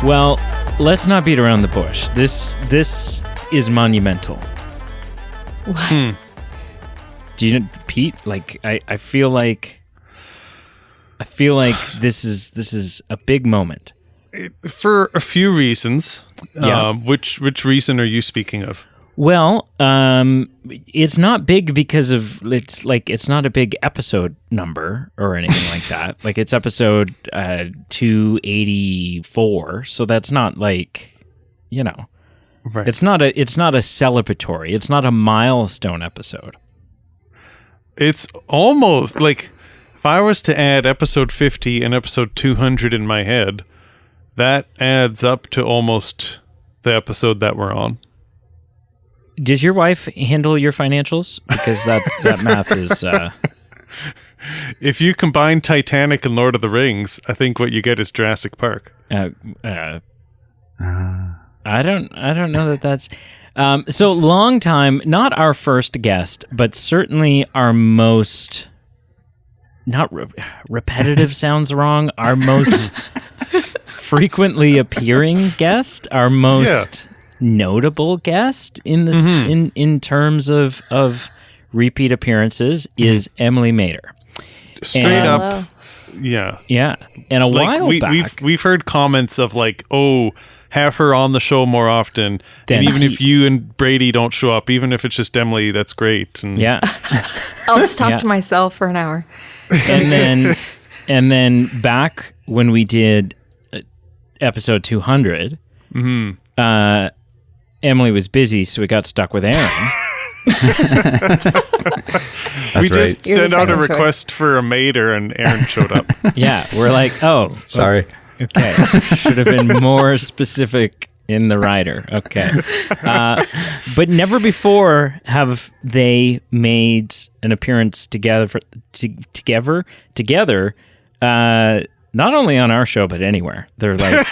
Well, let's not beat around the bush. This is monumental. What? Do you know, Pete? Like, I feel like this is a big moment. For a few reasons. Yeah. Which reason are you speaking of? Well, it's not big because of it's not a big episode number or anything like that. Like, it's episode 284, so that's not like, Right. it's not a celebratory. It's not a milestone episode. It's almost like if I was to add episode 50 and episode 200 in my head, that adds up to almost the episode that we're on. Does your wife handle your financials? Because that math is... If you combine Titanic and Lord of the Rings, I think what you get is Jurassic Park. I don't know that's... so long time, not our first guest, but certainly our most... Not repetitive sounds wrong. Our most frequently appearing guest. Our most... notable guest in this in terms of repeat appearances is Emily Mader. Straight up, yeah. And while back, we've heard comments of like, oh, have her on the show more often. And even if you and Brady don't show up, even if it's just Emily, that's great. And I'll just talk to myself for an hour. and then back when we did episode 200, Emily was busy, so we got stuck with Aaron. We just sent out a request for a Mader, and Aaron showed up. Yeah, we're like, oh, sorry. Okay, should have been more specific in the rider. Okay, but never before have they made an appearance together. Not only on our show, but anywhere. They're like.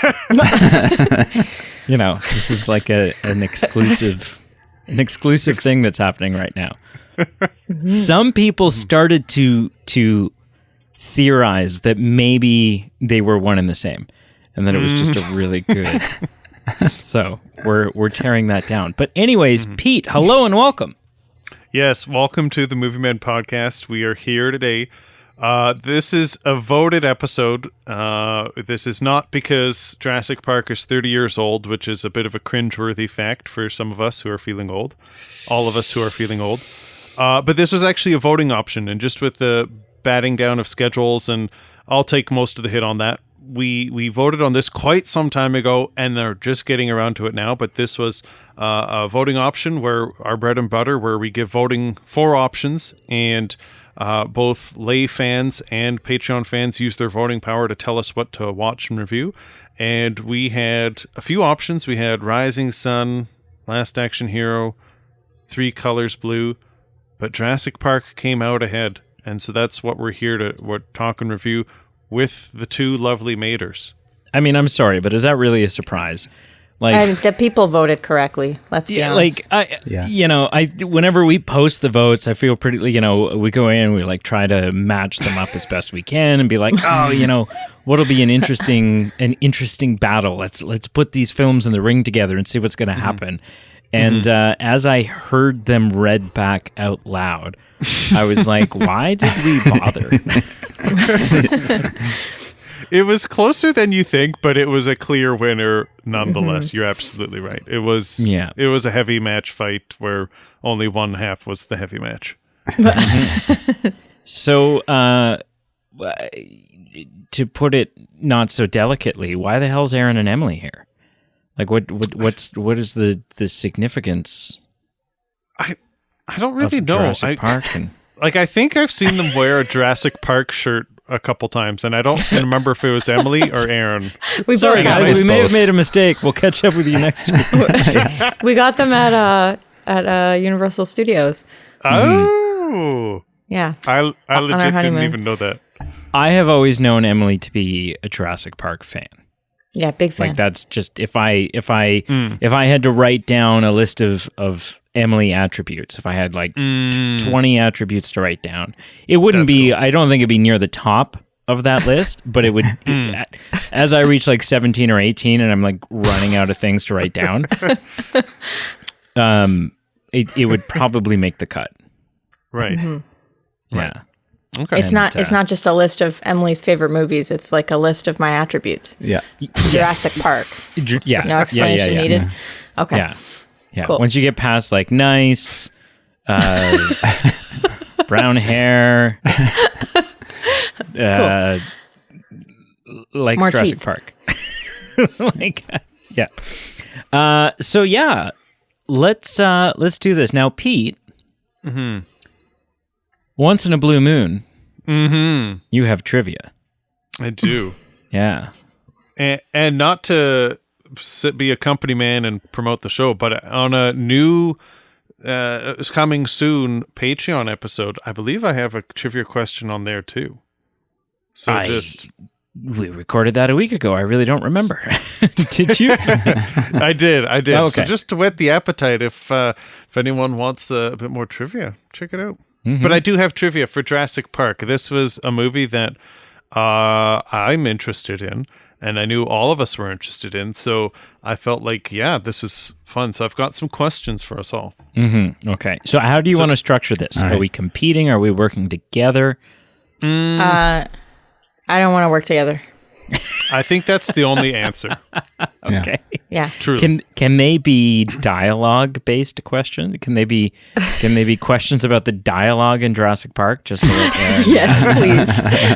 This is like an exclusive thing that's happening right now. Some people started to theorize that maybe they were one and the same, and that it was just a really good. So we're tearing that down. But anyways, Pete, hello and welcome. Yes, welcome to the Movie Men podcast. We are here today. This is a voted episode. This is not because Jurassic Park is 30 years old, which is a bit of a cringeworthy fact for some of us who are feeling old. All of us who are feeling old. But this was actually a voting option, and just with the batting down of schedules, and I'll take most of the hit on that. We voted on this quite some time ago, and they're just getting around to it now, but this was a voting option where our bread and butter, where we give voting 4 options, and... both lay fans and Patreon fans use their voting power to tell us what to watch and review. And we had a few options. We had Rising Sun, Last Action Hero, Three Colors Blue, but Jurassic Park came out ahead. And so that's what we're here to talk and review with the two lovely Maders. I mean, I'm sorry, but is that really a surprise? And the people voted correctly. Let's be honest. Whenever we post the votes, I feel pretty, we go in and we like try to match them up as best we can and be like, what'll be an interesting battle. Let's put these films in the ring together and see what's going to happen. And as I heard them read back out loud, I was like, why did we bother? It was closer than you think, but it was a clear winner nonetheless. You're absolutely right. It was a heavy match fight where only one half was the heavy match. So, to put it not so delicately, why the hell's Aaron and Emily here? Like, what is the significance? I don't really know. Jurassic Park I think I've seen them wear a Jurassic Park shirt a couple times, and I don't remember if it was Emily or Aaron. Sorry, guys, we may have made a mistake. We'll catch up with you next week. We got them at Universal Studios. Oh, yeah. I legit didn't even know that. I have always known Emily to be a Jurassic Park fan. Yeah, big fan. Like that's just if I had to write down a list of Emily attributes, if I had like 20 attributes to write down, it wouldn't be. Cool. I don't think it'd be near the top of that list, but it would. As I reach like 17 or 18, and I'm like running out of things to write down, it would probably make the cut. Right. Mm-hmm. Yeah. Okay. It's not just a list of Emily's favorite movies. It's like a list of my attributes. Yeah. Jurassic Park. Yeah. No explanation needed. Yeah. Okay. Yeah. Cool. Once you get past like nice, brown hair, like more Jurassic teeth. Park. Yeah. So yeah, let's do this now, Pete. Mm-hmm. Once in a blue moon, you have trivia. I do. Yeah. And not to be a company man and promote the show, but on a new coming soon Patreon episode, I believe I have a trivia question on there too. So we recorded that a week ago. I really don't remember. Did you? I did. Oh, okay. So just to whet the appetite, if anyone wants a bit more trivia, check it out. Mm-hmm. But I do have trivia for Jurassic Park. This was a movie that I'm interested in, and I knew all of us were interested in. So I felt like, yeah, this is fun. So I've got some questions for us all. Mm-hmm. Okay. So how do you want to structure this? Are we competing? Are we working together? I don't want to work together. I think that's the only answer. Okay. Yeah. Truly. Can they be dialogue based questions? Can they be questions about the dialogue in Jurassic Park? Just so that yes, please.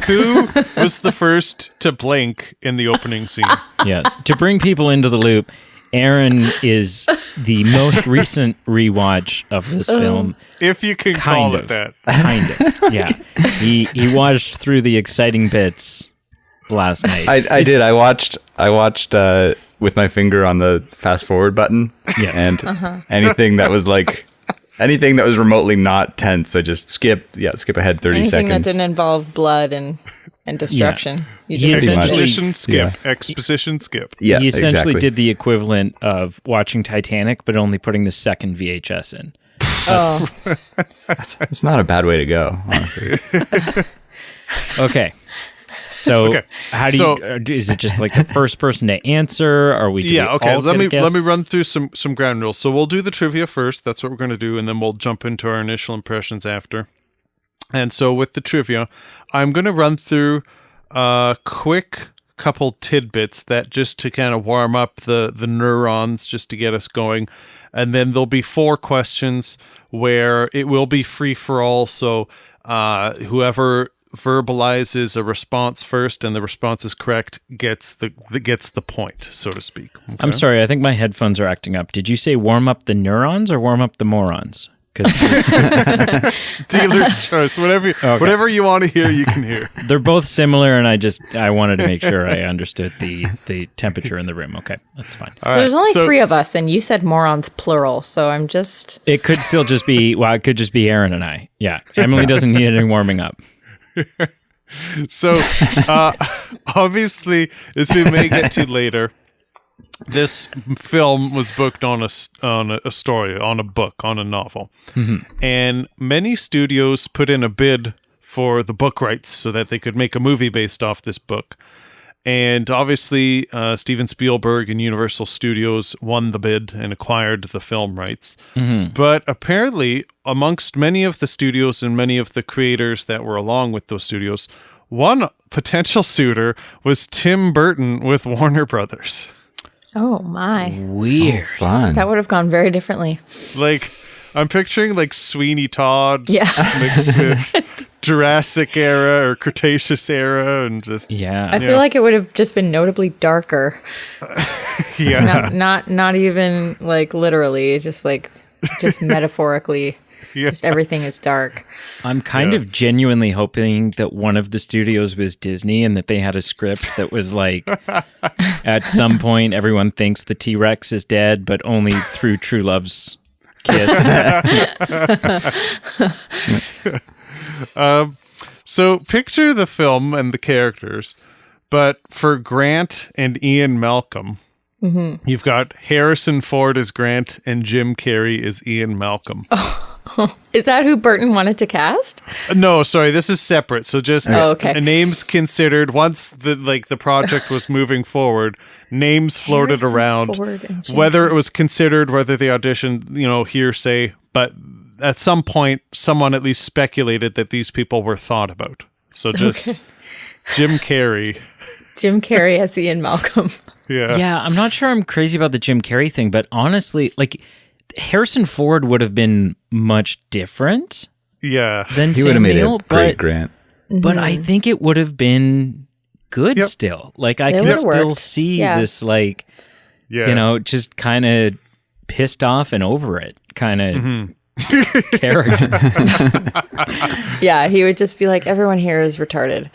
Who was the first to blink in the opening scene? Yes. To bring people into the loop, Aaron is the most recent rewatch of this film. If you can call it that. Kind of. Yeah. He watched through the exciting bits last night. I did. I watched with my finger on the fast forward button. Yes. And anything that was remotely not tense, I just skip ahead 30 Anything seconds. that didn't involve blood and destruction. Yeah. You just Exposition skip. Yeah. Exposition skip. Yeah, he essentially exactly. did the equivalent of watching Titanic, but only putting the second VHS in. It's not a bad way to go, honestly. Okay. So how do you? Is it just like the first person to answer? Are we? Let me run through some ground rules. So we'll do the trivia first. That's what we're going to do, and then we'll jump into our initial impressions after. And so with the trivia, I'm going to run through a quick couple tidbits that just to kind of warm up the neurons, just to get us going. And then there'll be 4 questions where it will be free for all. So whoever verbalizes a response first and the response is correct gets the point, so to speak. Okay? I'm sorry, I think my headphones are acting up. Did you say warm up the neurons or warm up the morons? Dealer's choice. Whatever you want to hear, you can hear. They're both similar, and I wanted to make sure I understood the temperature in the room. Okay, that's fine. So there's only 3 of us, and you said morons plural, so I'm just... It could still just be, it could just be Aaron and I. Yeah, Emily doesn't need any warming up. So, obviously, as we may get to later, this film was booked on a story, on a book, on a novel. Mm-hmm. And many studios put in a bid for the book rights so that they could make a movie based off this book. And obviously, Steven Spielberg and Universal Studios won the bid and acquired the film rights. Mm-hmm. But apparently, amongst many of the studios and many of the creators that were along with those studios, one potential suitor was Tim Burton with Warner Brothers. Oh, my. Weird. Oh, fun. That would have gone very differently. Like, I'm picturing like Sweeney Todd mixed with Jurassic era or Cretaceous era, and just I feel like it would have just been notably darker. Not even like literally, just metaphorically. Just everything is dark. I'm kind of genuinely hoping that one of the studios was Disney and that they had a script that was like, at some point, everyone thinks the T-Rex is dead, but only through true love's kiss. So picture the film and the characters, But for Grant and Ian Malcolm, you've got Harrison Ford as Grant and Jim Carrey as Ian Malcolm. Is that who Burton wanted to cast? No, sorry, this is separate. So just okay. Names considered once the project was moving forward, names floated Harrison around. Ford and Jim Whether it was considered, whether the audition, hearsay, but at some point, someone at least speculated that these people were thought about. So just Jim Carrey. Jim Carrey as Ian Malcolm. Yeah, I'm not sure I'm crazy about the Jim Carrey thing, but honestly, like Harrison Ford would have been much different. Yeah. Than He Sam would have made Neill, a great Grant. But I think it would have been good still. Like I can still see this just kind of pissed off and over it kind of character. Yeah, he would just be like, everyone here is retarded.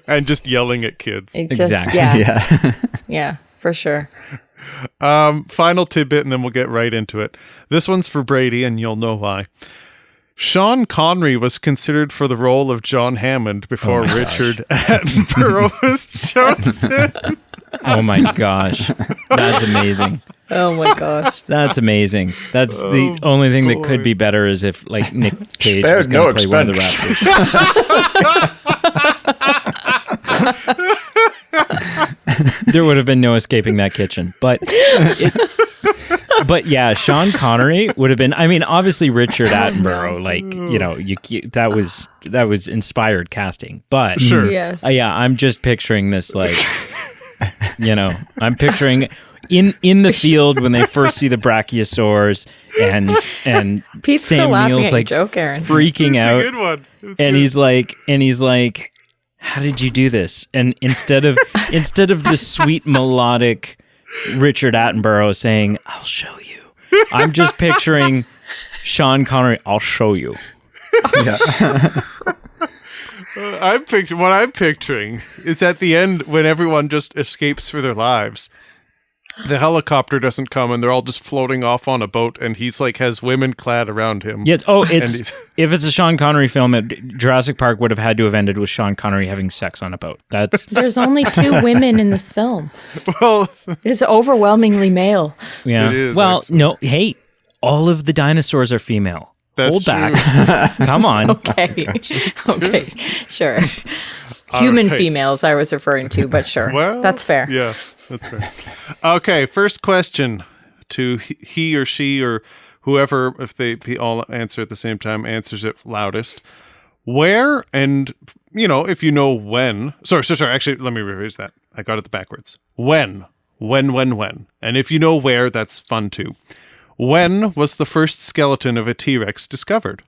And just yelling at kids. Exactly. Yeah, for sure. Final tidbit, and then we'll get right into it. This one's for Brady, and you'll know why. Sean Connery was considered for the role of John Hammond before Richard Attenborough was chosen. Oh my gosh. That's amazing. Oh my gosh. That's amazing. That's the only thing that could be better is if like Nick Cage was going to play one of the Raptors. There would have been no escaping that kitchen. But yeah, Sean Connery would have been. I mean, obviously Richard Attenborough, that was inspired casting. But sure, yes. I'm just picturing this I'm picturing in the field when they first see the brachiosaurs and Pete's Sam still laughing Neill's at like your joke, Aaron. freaking It's out. a good one. It's And good. he's like, how did you do this? And instead of the sweet melodic Richard Attenborough saying, I'll show you, I'm just picturing Sean Connery, I'll show you. What I'm picturing is at the end when everyone just escapes for their lives. The helicopter doesn't come and they're all just floating off on a boat, and he's like has women clad around him. Yes. Oh, if it's a Sean Connery film, Jurassic Park would have had to have ended with Sean Connery having sex on a boat. There's only 2 women in this film. Well, It's overwhelmingly male. Yeah. It is, well, actually. no. Hey, all of the dinosaurs are female. That's Hold true. back. Come on. Okay. Okay. Sure. Human right. females I was referring to, but sure. Well, that's fair. Yeah, that's fair. Okay, first question to he or she or whoever, if they all answer at the same time, answers it loudest. Where and, if you know when. Sorry. Actually, let me rephrase that. I got it backwards. When. And if you know where, that's fun too. When was the first skeleton of a T-Rex discovered?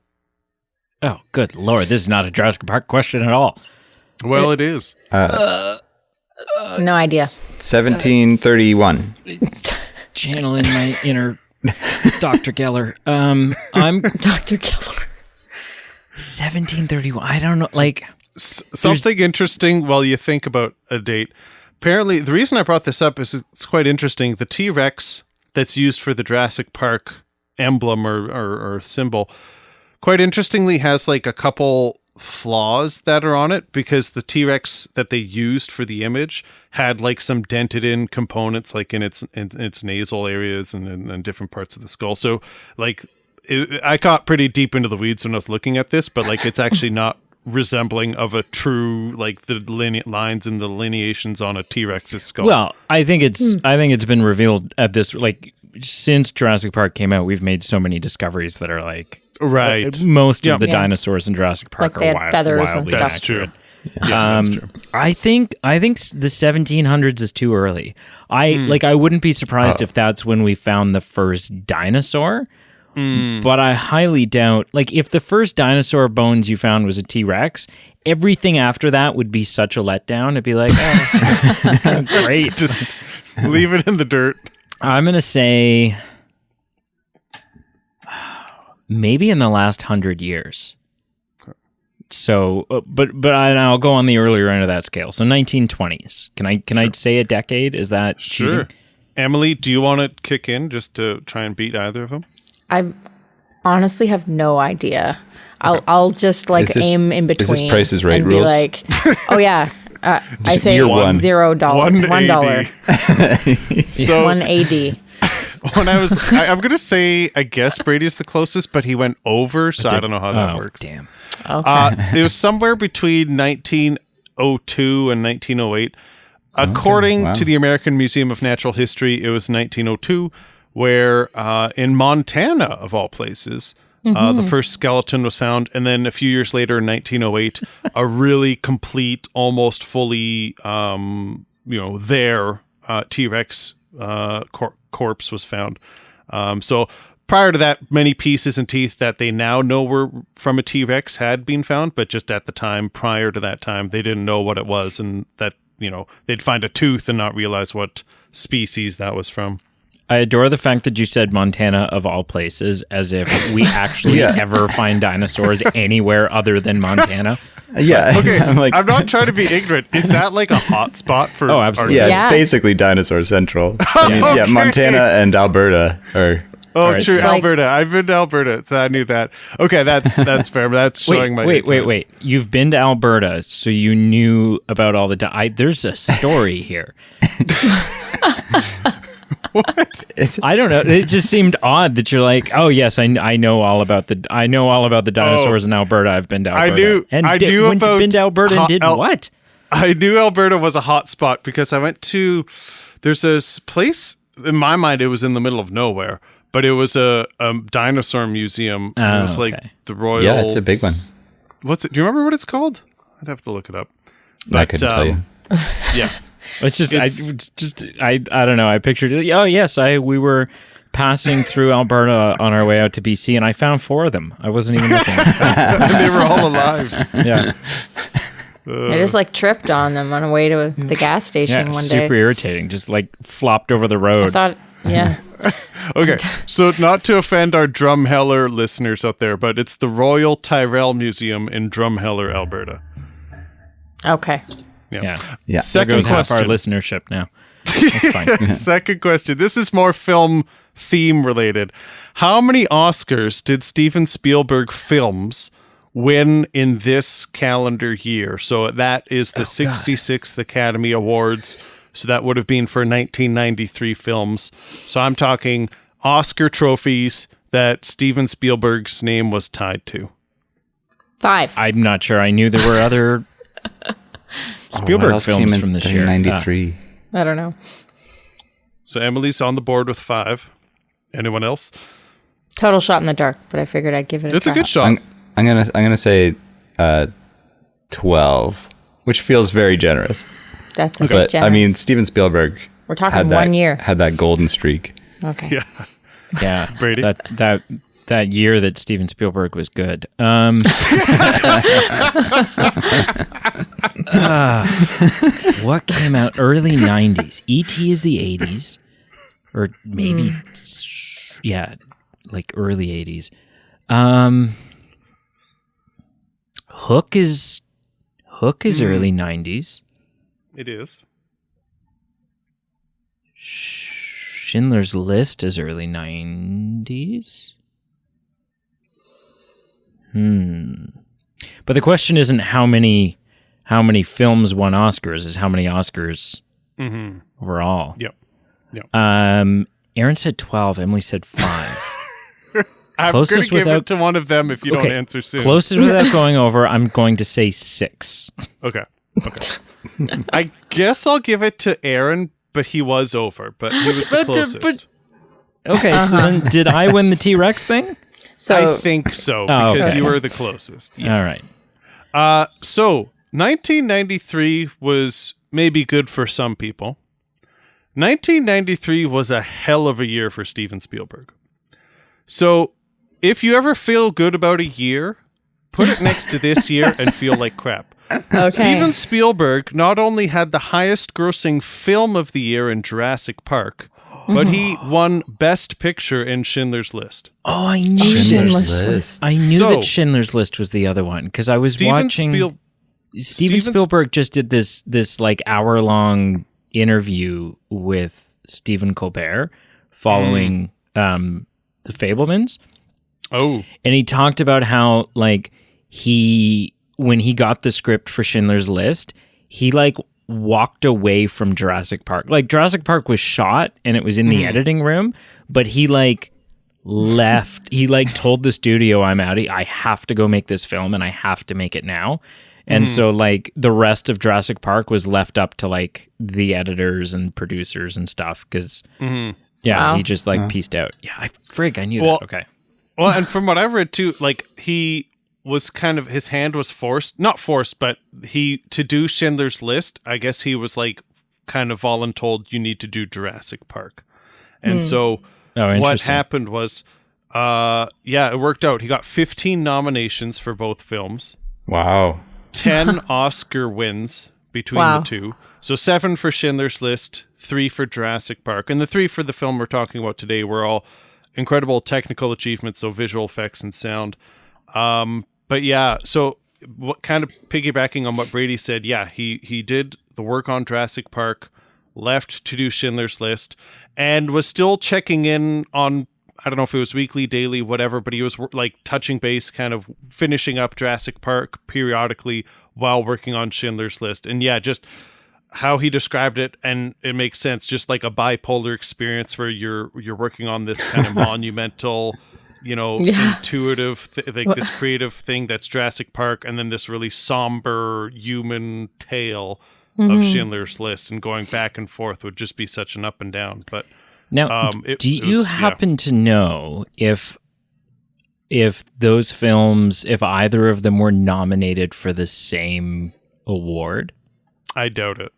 Oh, good Lord. This is not a Jurassic Park question at all. Well, it is. No idea. 1731. Channeling my inner Dr. Geller. I'm Dr. Killer. 1731. I don't know. Like Something interesting while you think about a date. Apparently, the reason I brought this up is it's quite interesting. The T-Rex that's used for the Jurassic Park emblem or symbol, quite interestingly, has like a couple flaws that are on it, because the T-Rex that they used for the image had like some dented in components like in its nasal areas and in different parts of the skull. So like I got pretty deep into the weeds when I was looking at this, but like it's actually not resembling of a true like the lines and the lineations on a T-Rex's skull. Well, I think it's been revealed at this, like, since Jurassic Park came out, we've made so many discoveries that are like, right. Most of the Yeah. dinosaurs in Jurassic Park Like they are had feathers and wildly stuff. That's true. inaccurate. Yeah, that's true. I think the 1700s is too early. I wouldn't be surprised if that's when we found the first dinosaur. But I highly doubt, like, if the first dinosaur bones you found was a T-Rex, everything after that would be such a letdown. It'd be like, oh, great. Just leave it in the dirt. I'm going to say maybe in the last 100 years. So, but I'll go on the earlier end of that scale. So 1920s. Can I say a decade? Is that Sure. cheating? Emily, do you want to kick in just to try and beat either of them? I honestly have no idea. I'll just like Is this- aim in is between. this Price is Right and be rules? like, oh yeah, I say year one. $0. $1. So 1 AD. when I'm going to say, I guess Brady's the closest, but he went over, so I don't know how that works. Damn. Okay. It was somewhere between 1902 and 1908. According to the American Museum of Natural History, it was 1902, where in Montana, of all places, the first skeleton was found. And then a few years later, in 1908, a really complete, almost fully, T-Rex corpse was found. So prior to that, many pieces and teeth that they now know were from a T-Rex had been found, but just at the time, prior to that time, they didn't know what it was, and that, they'd find a tooth and not realize what species that was from. I adore the fact that you said Montana of all places, as if we actually ever find dinosaurs anywhere other than Montana. Yeah. Okay, I'm not trying to be ignorant. Is that like a hot spot for? Oh, absolutely. Yeah, Yeah. it's basically dinosaur central. Okay. Montana and Alberta are. Oh, right. true. It's like- Alberta. I've been to Alberta. So I knew that. Okay, that's fair. But that's showing my wait. ignorance. You've been to Alberta, so you knew about all the... there's a story here. What? I don't know. It just seemed odd that you're like, oh yes, I know all about the dinosaurs in Alberta. I've been to Alberta. I knew about been to Alberta and did what? I knew Alberta was a hot spot because I went to. There's this place in my mind. It was in the middle of nowhere, but it was a dinosaur museum. It was like the Royal. Yeah, it's a big one. What's it? Do you remember what it's called? I'd have to look it up. I couldn't tell you. Yeah. It's just, I don't know. I pictured it. Oh yes, we were passing through Alberta on our way out to BC, and I found 4 of them. I wasn't even looking. And they were all alive. Yeah, I just tripped on them on the way to the gas station one day. super irritating. Just flopped over the I road. thought, yeah. Okay, so not to offend our Drumheller listeners out there, but it's the Royal Tyrrell Museum in Drumheller, Alberta. Okay. Yeah. Yeah. There Second goes half our question. listenership now. That's fine. Second question. This is more film theme related. How many Oscars did Steven Spielberg films win in this calendar year? So that is the 66th Academy Awards. So that would have been for 1993 films. So I'm talking Oscar trophies that Steven Spielberg's name was tied to. 5. I'm not sure. I knew there were other Spielberg films from this year. 93. I don't know. So Emily's on the board with 5. Anyone else? Total shot in the dark, but I figured I'd give it a It's try. a good shot. I'm gonna say 12, which feels very generous. That's a bit But generous. I mean, Steven Spielberg. We're talking had that, 1 year. Had that golden streak. Okay. Yeah. Yeah, Brady? That year that Steven Spielberg was good. What came out early 90s? E.T. is the 80s, or maybe early 80s. Hook is early 90s. It is. Schindler's List is early 90s. But the question isn't how many films won Oscars, is how many Oscars overall. Yep. Aaron said 12, Emily said 5. I'm going to Closest give without- it to one of them if you don't answer soon. Closest without going over, I'm going to say 6. Okay. I guess I'll give it to Aaron, but he was over. But he was the closest. Okay, so then did I win the T-Rex thing? So I think so, Oh, because okay. you were the closest. All right. So 1993 was maybe good for some people. 1993 was a hell of a year for Steven Spielberg. So if you ever feel good about a year, put it next to this year and feel like crap. okay. Steven Spielberg not only had the highest grossing film of the year in Jurassic Park, but he won Best Picture in Schindler's List. Oh, I knew Schindler's this. List. I knew So- that Schindler's List was the other one because I was watching. Steven Steven Spielberg just did this hour-long interview with Stephen Colbert following The Fabelmans. Oh, And he talked about how when he got the script for Schindler's List, he like walked away from Jurassic Park. Like Jurassic Park was shot and it was in the editing room, but he like left. He like told the studio, I'm out. I have to go make this film and I have to make it now. And so like the rest of Jurassic Park was left up to like the editors and producers and stuff because he just like pieced out. Yeah, I knew that. Okay. Well, and from what I've read too, like he was kind of, his hand was forced, not forced, but to do Schindler's List, I guess he was like kind of voluntold you need to do Jurassic Park. And so what happened was, it worked out. He got 15 nominations for both films. Wow. 10 Oscar wins between the two. So 7 for Schindler's List, 3 for Jurassic Park. And the 3 for the film we're talking about today were all incredible technical achievements, so visual effects and sound. But yeah, so what kind of piggybacking on what Brady said, he did the work on Jurassic Park, left to do Schindler's List, and was still checking in on, I don't know if it was weekly, daily, whatever, but he was like touching base, kind of finishing up Jurassic Park periodically while working on Schindler's List. And yeah, just how he described it, and it makes sense, just like a bipolar experience where you're working on this kind of monumental, intuitive, like this creative thing that's Jurassic Park, and then this really somber human tale of Schindler's List, and going back and forth would just be such an up and down. But now, do you happen to know if those films, if either of them were nominated for the same award? I doubt it.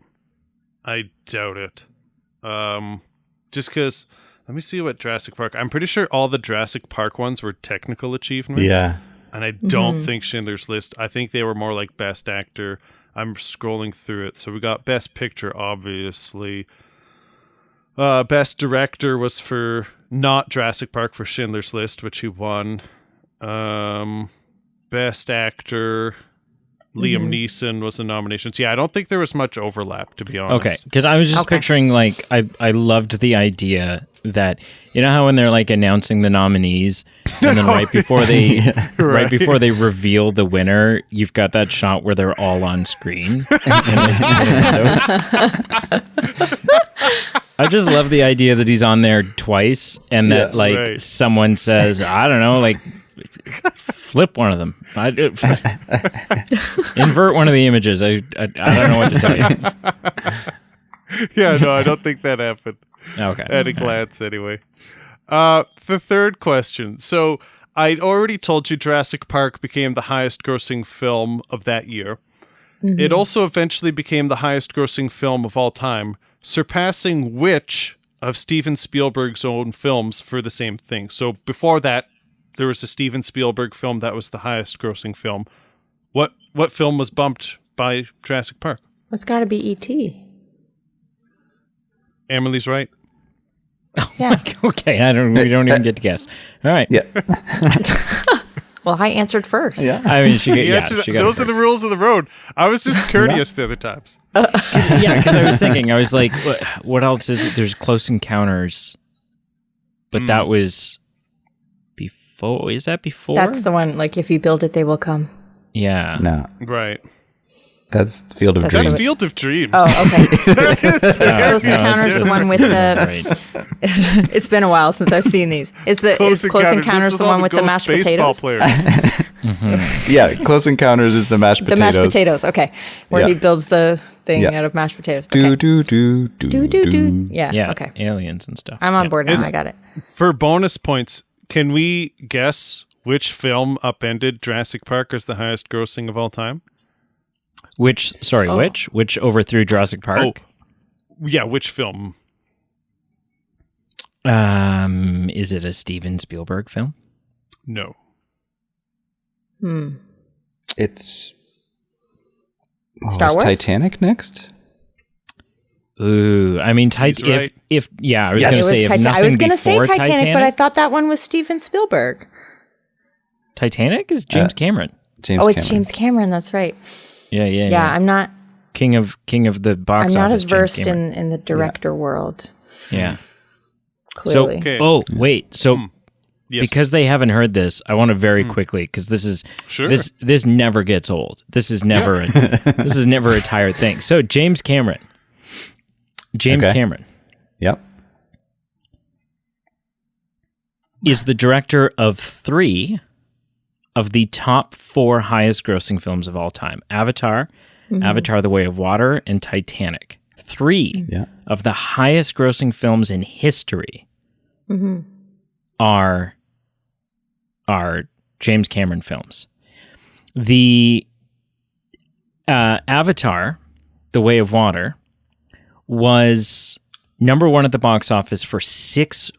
Just because, let me see what Jurassic Park, I'm pretty sure all the Jurassic Park ones were technical achievements. Yeah. And I don't think Schindler's List, I think they were more like Best Actor. I'm scrolling through it. So we got Best Picture, obviously. Best Director was for not Jurassic Park, for Schindler's List, which he won. Best Actor, Liam Neeson was the nominations. Yeah, I don't think there was much overlap, to be honest. Okay, because I was just picturing, like, I loved the idea that, you know how when they're like announcing the nominees, and then right before they reveal the winner, you've got that shot where they're all on screen. I just love the idea that he's on there twice, and that someone says, I don't know, like, flip one of them. Invert one of the images. I don't know what to tell you. Yeah, no, I don't think that happened. Okay. At a glance, anyway. The third question. So I'd already told you Jurassic Park became the highest grossing film of that year. It also eventually became the highest grossing film of all time, surpassing which of Steven Spielberg's own films for the same thing. So before that, there was a Steven Spielberg film that was the highest grossing film. What film was bumped by Jurassic Park? It's got to be E.T. Emily's right. Yeah. Okay, we don't even get to guess. All right. Yeah. Well, I answered first. Yeah. I mean, she got those are the rules of the road. I was just courteous the other times. Yeah, because I was thinking, I was like, what else is it? There's Close Encounters, but that was before. Is that before? That's the one, like, if you build it, they will come. Yeah. No. Right. That's Field of Dreams. That's Field of Dreams. Oh, okay. Close Encounters, the one with the... Right. It's been a while since I've seen these. Is Close Encounters the one with the mashed potatoes? Yeah, Close Encounters is the mashed potatoes. The mashed potatoes, okay. Where he builds the thing out of mashed potatoes. Okay. Do. Yeah, okay. Aliens and stuff. I'm on board now. I got it. For bonus points, can we guess which film upended Jurassic Park as the highest grossing of all time? Which overthrew Jurassic Park? Oh, yeah, which film? Is it a Steven Spielberg film? No. It's Star Wars? Titanic next? Ooh, I mean, I was going to say if nothing I was going to say before Titanic, but I thought that one was Steven Spielberg. Titanic is James Cameron. It's James Cameron. That's right. Yeah. I'm not king of the box. I'm not office, as versed in the director world. Yeah. Clearly. So, wait. So Yes. Because they haven't heard this, I want to very quickly, because this is this never gets old. This is never this is never a tired thing. So James Cameron. Cameron. Yep. Is the director of 3 of the top 4 highest grossing films of all time. Avatar, Avatar: The Way of Water, and Titanic. 3 of the highest grossing films in history are James Cameron films. The Avatar: The Way of Water was number 1 at the box office for 6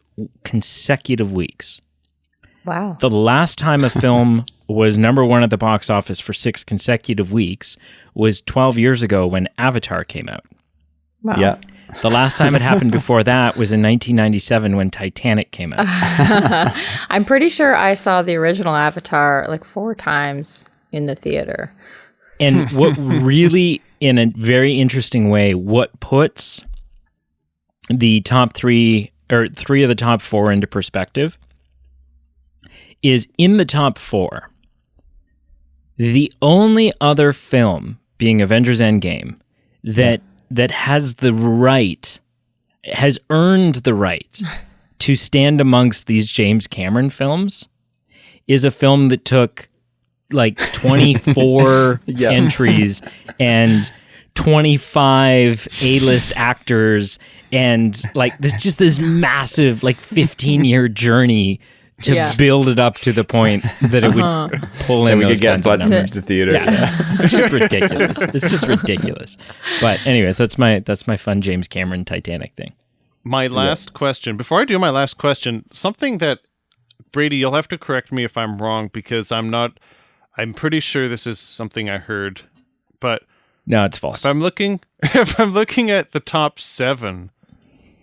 consecutive weeks. Wow. The last time a film was number 1 at the box office for 6 consecutive weeks was 12 years ago when Avatar came out. Wow. Yeah. The last time it happened before that was in 1997 when Titanic came out. I'm pretty sure I saw the original Avatar like 4 times in the theater. And what really, in a very interesting way, what puts the top 3 or 3 of the top 4 into perspective is in the top 4. The only other film, being Avengers Endgame, that has earned the right to stand amongst these James Cameron films is a film that took like 24 entries and 25 A-list actors and like this massive like 15-year journey to build it up to my point that it would pull in those kinds of numbers. Into theater. Yeah, it's just ridiculous. It's just ridiculous. But anyways, that's my fun James Cameron Titanic thing. My last question, before I do my last question, something that, Brady, you'll have to correct me if I'm wrong, because I'm pretty sure this is something I heard, but no, it's false. If I'm looking at the top 7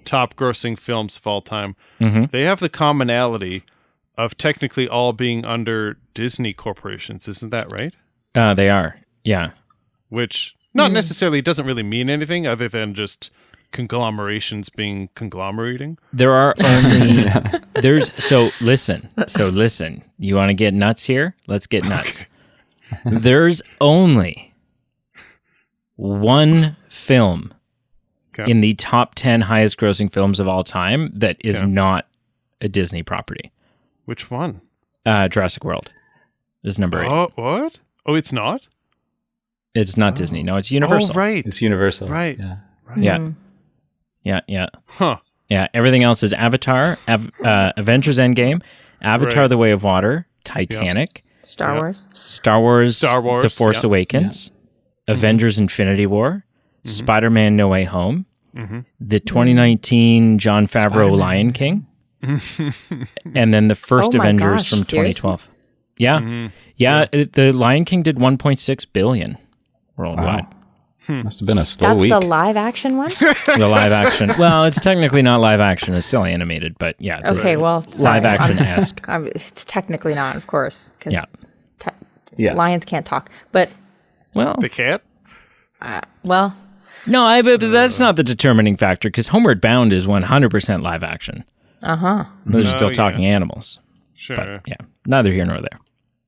top grossing films of all time, they have the commonality of technically all being under Disney corporations. Isn't that right? They are. Yeah. Which not necessarily doesn't really mean anything other than just conglomerations being conglomerating. There are only listen. You want to get nuts here? Let's get nuts. Okay. There's only one film in the top 10 highest grossing films of all time that is not a Disney property. Which one? Jurassic World is number 8. Oh, what? Oh, it's not? It's not Disney. No, it's Universal. Oh, right. It's Universal. Right. Yeah. Right. Yeah. Huh. Yeah, everything else is Avatar, Avengers Endgame, Avatar: The Way of Water, Titanic, Star Wars, The Force Awakens, Avengers: Infinity War, Spider-Man: No Way Home, the 2019 Jon Favreau Lion King, and then the first Avengers from 2012. Yeah. The Lion King did 1.6 billion worldwide. Wow. Must have been a slow week. That's the live action one? The live action. Well, it's technically not live action. It's still animated, but yeah. Okay, well, live action-esque. It's technically not, of course, because lions can't talk. But they can't. Well, no, but that's not the determining factor because Homeward Bound is 100% live action. They're still talking animals. Sure. But yeah, neither here nor there.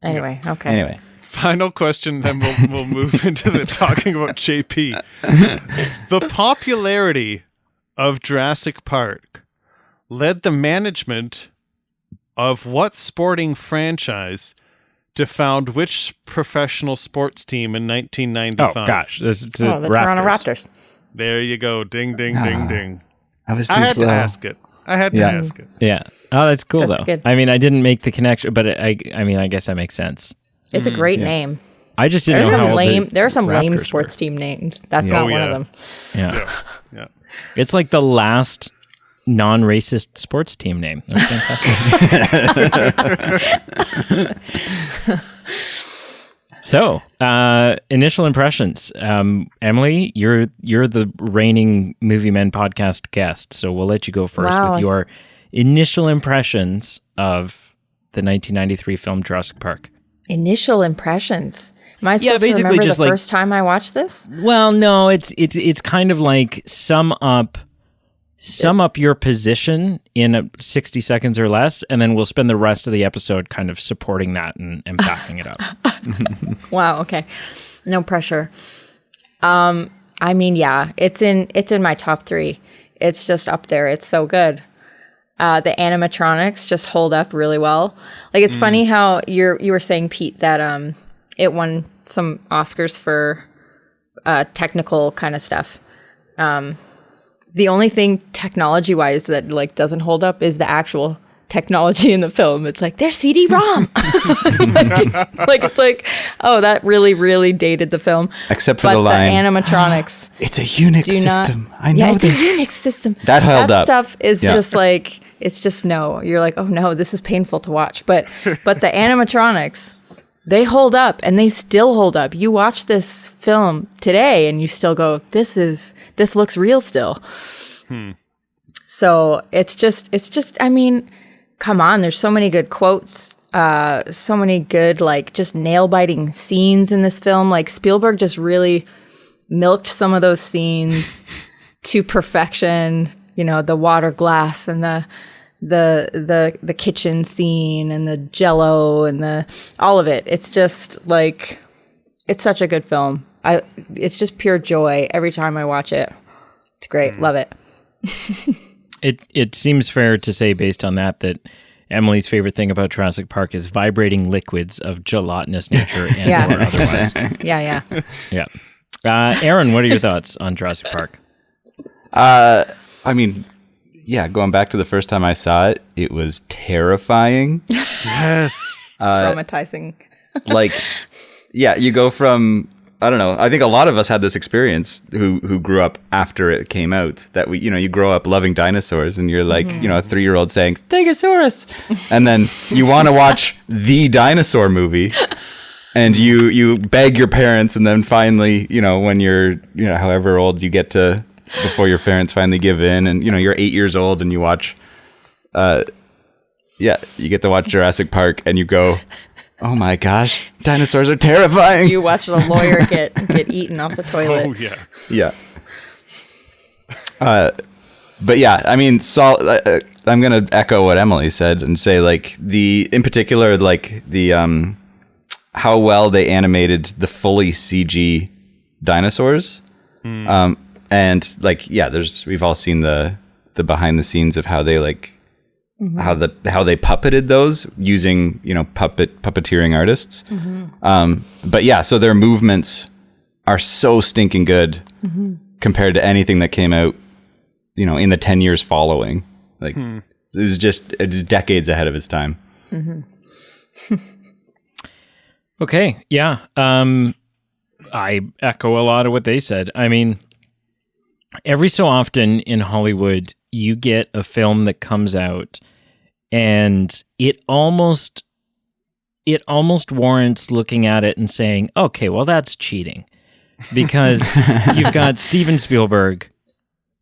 Anyway, okay. Anyway. Final question, then we'll move into the talking about JP. The popularity of Jurassic Park led the management of what sporting franchise to found which professional sports team in 1995? Oh, gosh. This is the Toronto Raptors. There you go. Ding, ding, ding, ding. I had to ask it. Yeah. Oh, that's cool, That's though. good. I mean, I didn't make the connection, but I guess that makes sense. It's a great name. I just didn't know how there are some lame Raptors sports were. team names. That's not one of them. Yeah. It's like the last non-racist sports team name. That's fantastic. So, initial impressions. Emily, you're the reigning Movie Men podcast guest, so we'll let you go first with your initial impressions of the 1993 film Jurassic Park. Initial impressions. Am I supposed to basically remember just the like, first time I watched this? Well, no, it's kind of like sum up sum up your position in 60 seconds or less, and then we'll spend the rest of the episode kind of supporting that and backing it up. Wow. Okay. No pressure. I mean, yeah, it's in my top 3. It's just up there. It's so good. The animatronics just hold up really well. Like, it's funny how you were saying, Pete, that it won some Oscars for technical kind of stuff. The only thing technology-wise that like doesn't hold up is the actual technology in the film. It's like, there's CD-ROM. It's like, oh, that really, really dated the film. Except for the line, animatronics. It's a Unix system. I know it's this. a Unix system. That held up. That stuff is just like, it's just no. You're like, oh no, this is painful to watch. But the animatronics, they hold up, and they still hold up. You watch this film today and you still go, this looks real still. So it's just, I mean, come on, there's so many good quotes, so many good, like, just nail-biting scenes in this film. Like, Spielberg just really milked some of those scenes to perfection. You know, the water glass and the kitchen scene and the Jello and all of it. It's just like, it's such a good film. It's just pure joy every time I watch it. It's great. Love it. It seems fair to say, based on that Emily's favorite thing about Jurassic Park is vibrating liquids of gelatinous nature and or otherwise. Yeah. Aaron, what are your thoughts on Jurassic Park? I mean, yeah, going back to the first time I saw it, it was terrifying. Yes. Traumatizing. Like, yeah, you go from, I don't know, I think a lot of us had this experience who grew up after it came out, that you grow up loving dinosaurs and you're like, a 3-year-old saying, Stegosaurus. And then you want to watch the dinosaur movie and you beg your parents, and then finally, when you're, however old you get to, before your parents finally give in, and you're 8 years old and you watch, you get to watch Jurassic Park and you go, oh my gosh, dinosaurs are terrifying. You watch the lawyer get eaten off the toilet. Oh yeah. Yeah. But yeah, I mean, I'm gonna echo what Emily said and say, like, in particular, like the how well they animated the fully CG dinosaurs. And like, yeah, we've all seen the behind the scenes of how they like how they puppeted those using puppeteering artists. But yeah, so their movements are so stinking good compared to anything that came out in the 10 years following. Like it was decades ahead of its time. Okay, yeah, I echo a lot of what they said. I mean, every so often in Hollywood, you get a film that comes out and it almost warrants looking at it and saying, okay, well, that's cheating. Because you've got Steven Spielberg,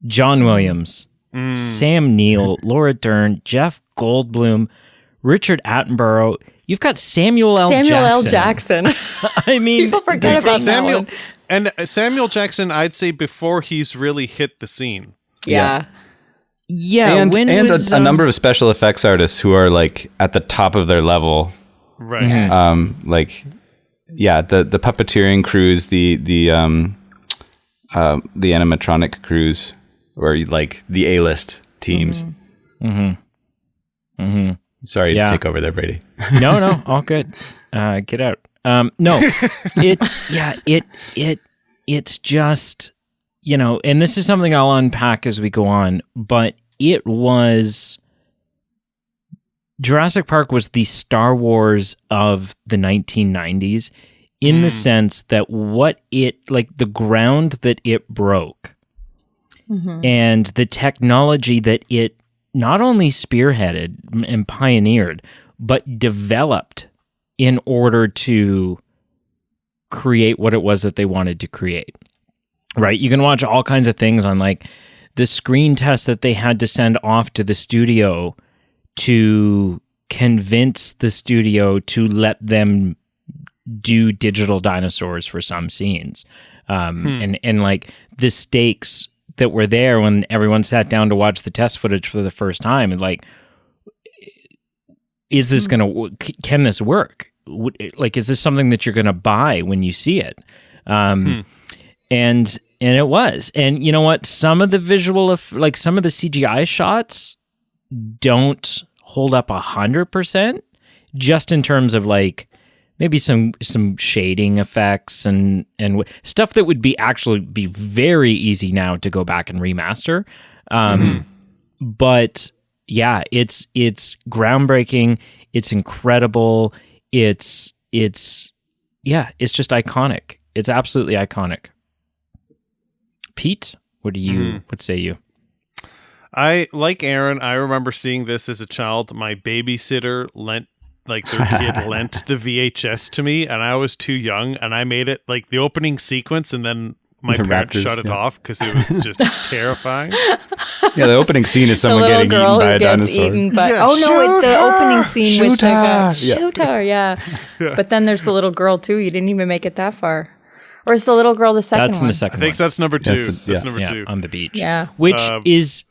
John Williams, Sam Neill, Laura Dern, Jeff Goldblum, Richard Attenborough. You've got Samuel L. Jackson. I mean, people forget about Samuel. that one. And Samuel Jackson, I'd say before he's really hit the scene. Yeah. And a number of special effects artists who are like at the top of their level. Right. Like, yeah, the puppeteering crews, the animatronic crews, or like the A-list teams. Sorry to take over there, Brady. No, all good. Get out. No, it's just, and this is something I'll unpack as we go on, but Jurassic Park was the Star Wars of the 1990s in the sense that the ground that it broke and the technology that it not only spearheaded and pioneered, but developed in order to create what it was that they wanted to create, right? You can watch all kinds of things on like the screen test that they had to send off to the studio to convince the studio to let them do digital dinosaurs for some scenes. And like the stakes that were there when everyone sat down to watch the test footage for the first time, and like, is this can this work? Like, is this something that you're going to buy when you see it? And it was. And you know what? Some of the some of the CGI shots don't hold up 100%, just in terms of like maybe some shading effects and stuff that would be very easy now to go back and remaster. But yeah, it's groundbreaking. It's incredible. It's just iconic. It's absolutely iconic. Pete, what say you? I, like Aaron, I remember seeing this as a child. My babysitter lent the VHS to me, and I was too young, and I made it like the opening sequence, and then my parents shut it off because it was just terrifying. Yeah, the opening scene is someone getting eaten by a dinosaur. The opening scene was like shoot her, yeah. But then there's the little girl too. You didn't even make it that far. Or is the little girl the second one? That's in the second one. I think that's number 2. That's number 2. On the beach. Yeah. Which is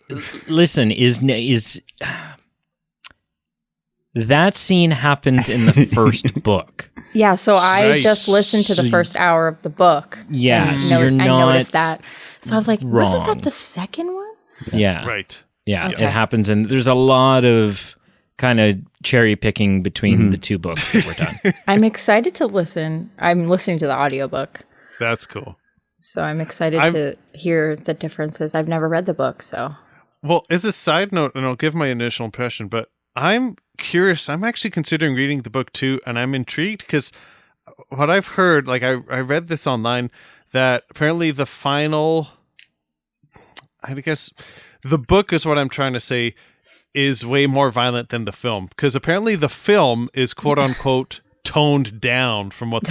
that scene happens in the first book. Yeah, so I just listened to the first hour of the book. Yeah, I noticed that. So I was like, wrong. wasn't that the second one? Yeah. Right. Yeah, Okay. it happens, and there's a lot of kind of cherry picking between the two books that were done. I'm excited to listen. I'm listening to the audiobook. That's cool. So I'm excited to hear the differences. I've never read the book, so. Well, as a side note, and I'll give my initial impression, but I'm curious. I'm actually considering reading the book too, and I'm intrigued because what I've heard, like I read this online, that apparently the final, I guess the book is what I'm trying to say, is way more violent than the film. Because apparently the film is quote unquote toned down from what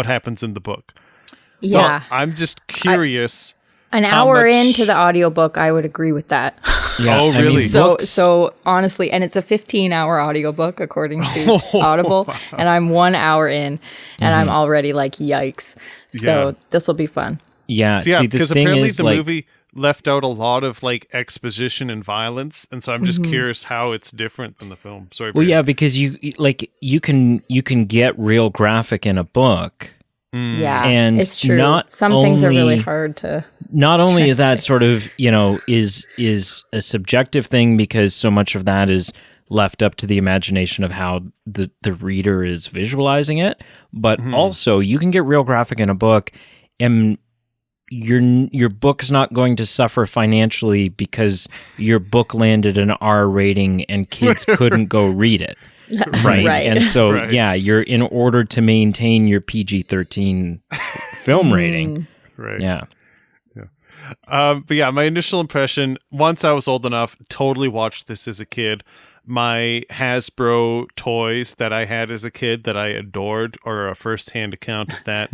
happens in the book. So Yeah. I'm just curious. An hour into the audiobook, I would agree with that. Yeah, Oh, really? So honestly, and it's a 15-hour audiobook according to Audible, and I'm 1 hour in, and I'm already like, yikes. So this will be fun. Yeah, So, yeah, see, the because thing apparently is, the like, movie left out a lot of like exposition and violence, and so I'm just curious how it's different than the film. Sorry. well, Brandon. yeah, because you can get real graphic in a book. Yeah, And it's true. not Some things are really only- hard to. Not only is that sort of, is a subjective thing, because so much of that is left up to the imagination of how the reader is visualizing it, but also you can get real graphic in a book, and your book's not going to suffer financially because your book landed an R rating and kids couldn't go read it. Right. Right. And so, Right. yeah, you're in order to maintain your PG-13 film rating. Right. Yeah. But yeah, my initial impression, once I was old enough, totally watched this as a kid. My Hasbro toys that I had as a kid that I adored, or a first-hand account of that.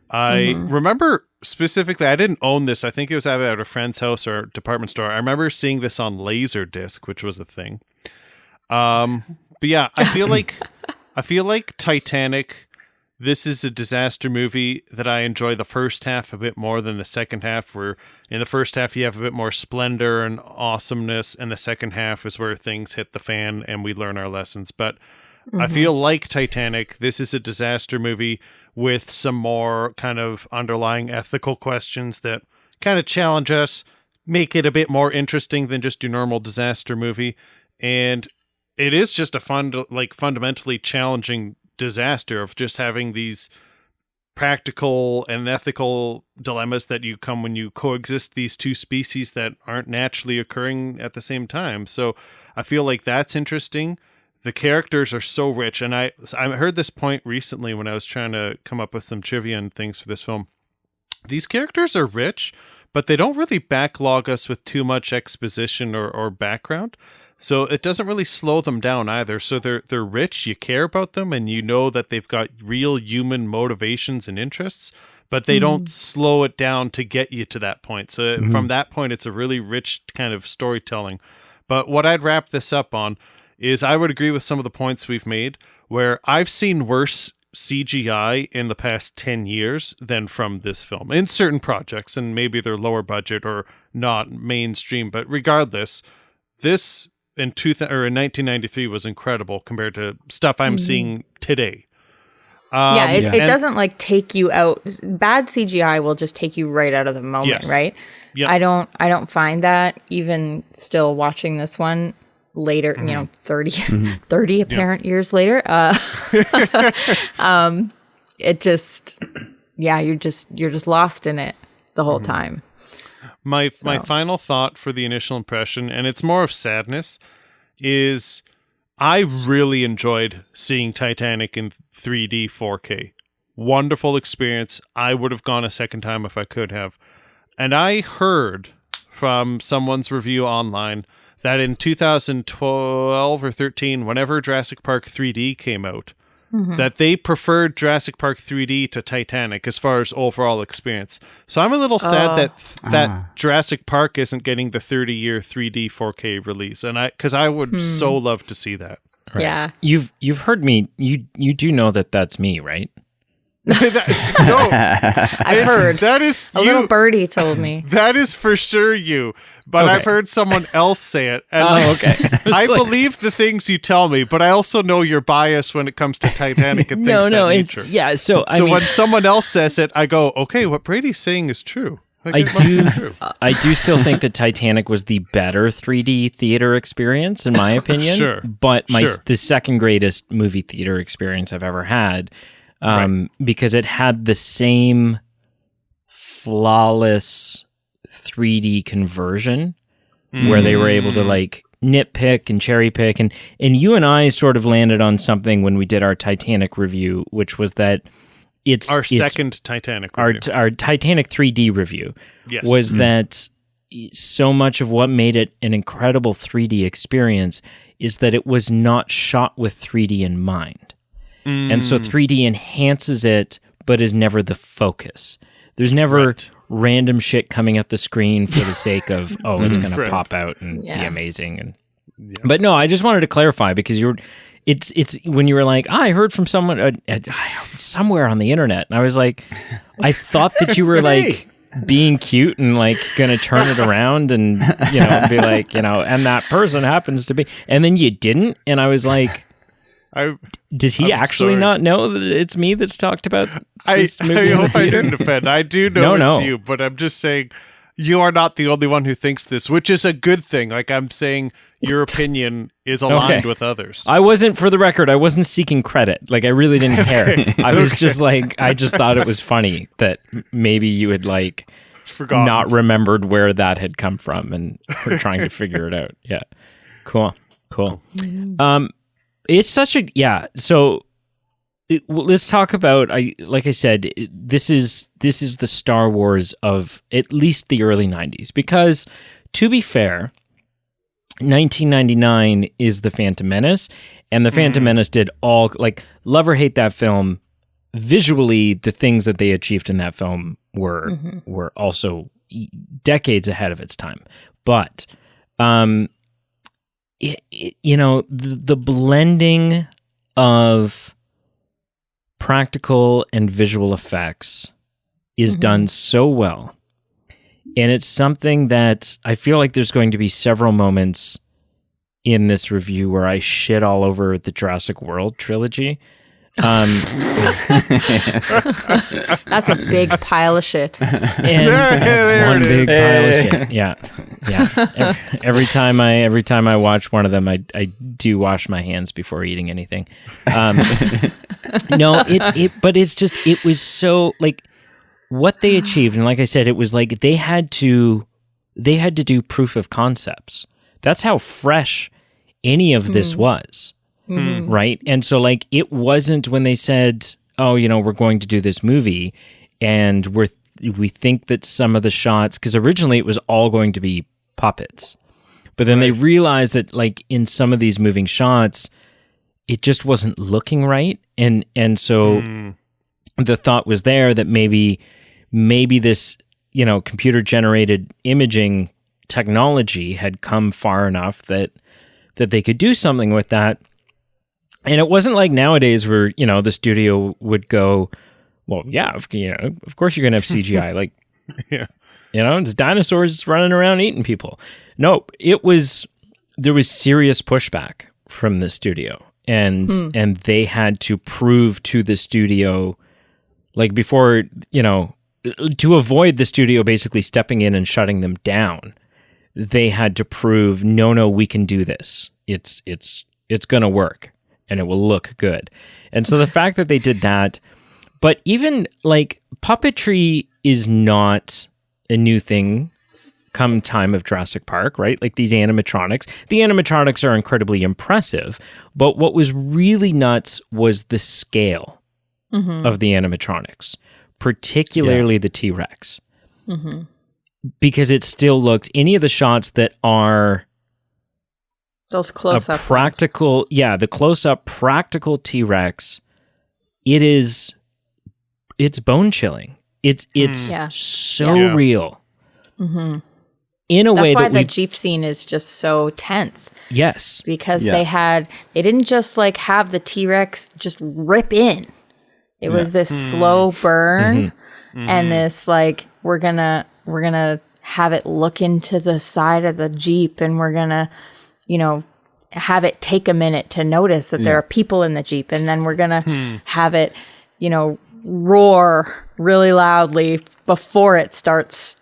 I remember specifically, I didn't own this. I think it was either at a friend's house or department store. I remember seeing this on Laserdisc, which was a thing. But yeah, I feel like Titanic, this is a disaster movie that I enjoy the first half a bit more than the second half, where in the first half you have a bit more splendor and awesomeness, and the second half is where things hit the fan and we learn our lessons. But I feel like Titanic, this is a disaster movie with some more kind of underlying ethical questions that kind of challenge us, make it a bit more interesting than just your normal disaster movie. And it is just a fundamentally challenging disaster of just having these practical and ethical dilemmas that you come when you coexist these two species that aren't naturally occurring at the same time. So I feel like that's interesting. The characters are so rich, and I heard this point recently when I was trying to come up with some trivia and things for this film. These characters are rich, but they don't really backlog us with too much exposition or background. So it doesn't really slow them down either. So they're rich, you care about them, and you know that they've got real human motivations and interests, but they don't slow it down to get you to that point. So from that point, it's a really rich kind of storytelling. But what I'd wrap this up on is I would agree with some of the points we've made, where I've seen worse CGI in the past 10 years than from this film in certain projects, and maybe they're lower budget or not mainstream, but regardless, this in 1993 was incredible compared to stuff I'm seeing today. It doesn't like take you out. Bad CGI will just take you right out of the moment, Yes. right? Yep. I don't find that even still watching this one later, 30 apparent years later. It just, you're just lost in it the whole time. My final thought for the initial impression, and it's more of sadness, is I really enjoyed seeing Titanic in 3D 4K. Wonderful experience. I would have gone a second time if I could have. And I heard from someone's review online that in 2012 or 13, whenever Jurassic Park 3D came out, that they preferred Jurassic Park 3D to Titanic as far as overall experience. So I'm a little sad that Jurassic Park isn't getting the 30-year 3D 4K release, and because I would so love to see that. Right. Yeah. You've heard me. You do know that that's me, right? I've heard. That is A you. little birdie told me. That is for sure you. But Okay. I've heard someone else say it. And Okay. I believe the things you tell me, but I also know you're biased when it comes to Titanic and things of that nature. So I So mean, when someone else says it, I go, okay, what Brady's saying is true. Like, I it must be do. true. I do still think that Titanic was the better 3D theater experience, in my opinion. Sure. But Sure. the second greatest movie theater experience I've ever had, because it had the same flawless 3D conversion where they were able to like nitpick and cherry pick, and you and I sort of landed on something when we did our Titanic review, which was that it's Second Titanic review. our Titanic 3D review Yes. was that so much of what made it an incredible 3D experience is that it was not shot with 3D in mind. And so 3D enhances it, but is never the focus. There's never random shit coming at the screen for the sake of, it's going to pop out and be amazing. And But no, I just wanted to clarify because it's when you were like, I heard from someone somewhere on the internet, and I was like, I thought that you were like being cute and like gonna turn it around and be like, and that person happens to be, and then you didn't, and I was like, does he actually sorry. not know that it's me that's talked about this movie I in the hope I theater? didn't offend. I do know No. it's you, but I'm just saying you are not the only one who thinks this, which is a good thing. Like I'm saying, your opinion is aligned Okay. with others. I wasn't, for the record, I wasn't seeking credit. Like, I really didn't care. I was just like, I just thought it was funny that maybe you had like Forgotten. not remembered where that had come from and were trying to figure it out. Yeah. Cool. It's such a, so let's talk about, like I said, this is the Star Wars of at least the early 90s, because to be fair, 1999 is The Phantom Menace, and The Phantom Menace did all, like, love or hate that film, visually, the things that they achieved in that film were also decades ahead of its time. But, the blending of practical and visual effects is done so well. And it's something that I feel like there's going to be several moments in this review where I shit all over the Jurassic World trilogy. That's a big pile of shit. And there that's one it big is. pile of shit. Yeah. Every time I watch one of them, I do wash my hands before eating anything. No, but it's just, it was so, like, what they achieved, and like I said, it was like they had to do proof of concepts. That's how fresh any of this was, right? And so, like, it wasn't when they said, "Oh, we're going to do this movie," and we think that some of the shots, because originally it was all going to be puppets, but then they realized that, like, in some of these moving shots, it just wasn't looking right, and so the thought was there that maybe this, computer generated imaging technology had come far enough that they could do something with that. And it wasn't like nowadays where, the studio would go, well, yeah, of course you're going to have CGI. Like, Yeah. it's dinosaurs running around eating people. No, there was serious pushback from the studio. And they had to prove to the studio, like before, to avoid the studio basically stepping in and shutting them down, they had to prove, no, we can do this. It's going to work and it will look good. And so the fact that they did that, but even like puppetry is not a new thing come time of Jurassic Park, right? Like these animatronics. The animatronics are incredibly impressive, but what was really nuts was the scale of the animatronics, particularly the T-Rex. Because it still looks, any of the shots that are those close-up practical ones. Yeah, the close-up practical T-Rex, it's bone chilling. It's so real. In a way that's why that the Jeep scene is just so tense. Yes. Because they didn't just like have the T-Rex just rip in. It was this slow burn and this like, we're gonna have it look into the side of the Jeep and we're gonna, have it take a minute to notice that there are people in the Jeep, and then we're gonna have it, roar really loudly before it starts,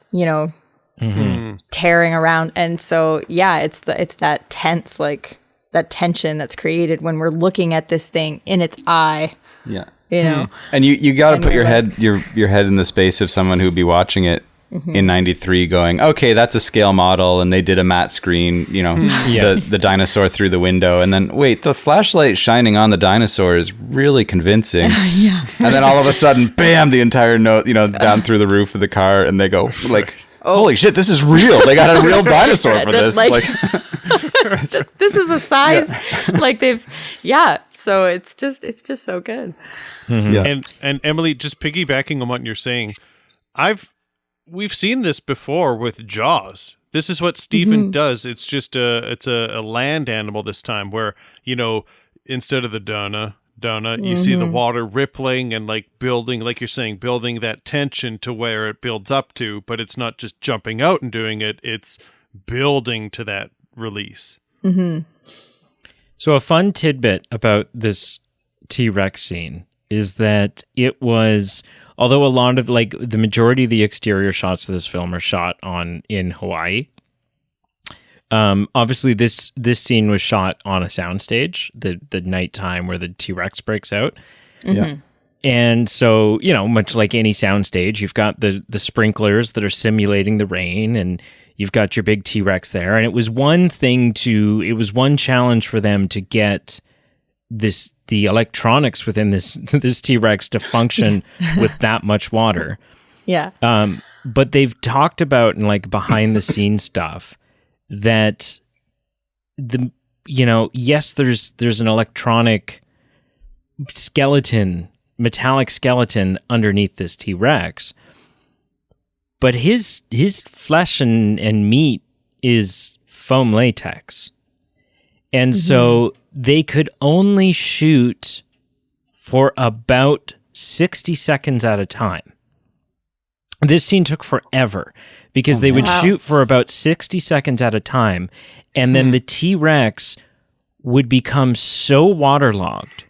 tearing around. And so it's that tense, like that tension that's created when we're looking at this thing in its eye. Yeah. And you got to put your head in the space of someone who'd be watching it in 93 going, okay, that's a scale model, and they did a matte screen, the dinosaur through the window, and then wait, the flashlight shining on the dinosaur is really convincing. And then all of a sudden, bam, the entire note, down through the roof of the car, and they go like, holy shit, this is real. They got a real dinosaur for this. This is a size like so it's just so good. And Emily, just piggybacking on what you're saying, we've seen this before with Jaws. This is what Stephen does. It's just a land animal this time, where instead of the donna, you see the water rippling and like building, like you're saying, building that tension to where it builds up to, but it's not just jumping out and doing it, it's building to that release. So a fun tidbit about this T-Rex scene is that it was, although a lot of like the majority of the exterior shots of this film are shot in Hawaii. Obviously this scene was shot on a soundstage, the nighttime where the T-Rex breaks out. Yeah. And so, much like any soundstage, you've got the sprinklers that are simulating the rain, and you've got your big T-Rex there. And it was one challenge for them to get the electronics within this T-Rex to function with that much water. Yeah. But they've talked about in like behind the scenes stuff that yes, there's an electronic skeleton, metallic skeleton underneath this T-Rex, but his flesh and meat is foam latex. And so they could only shoot for about 60 seconds at a time. This scene took forever because they would shoot for about 60 seconds at a time, and then the T-Rex would become so waterlogged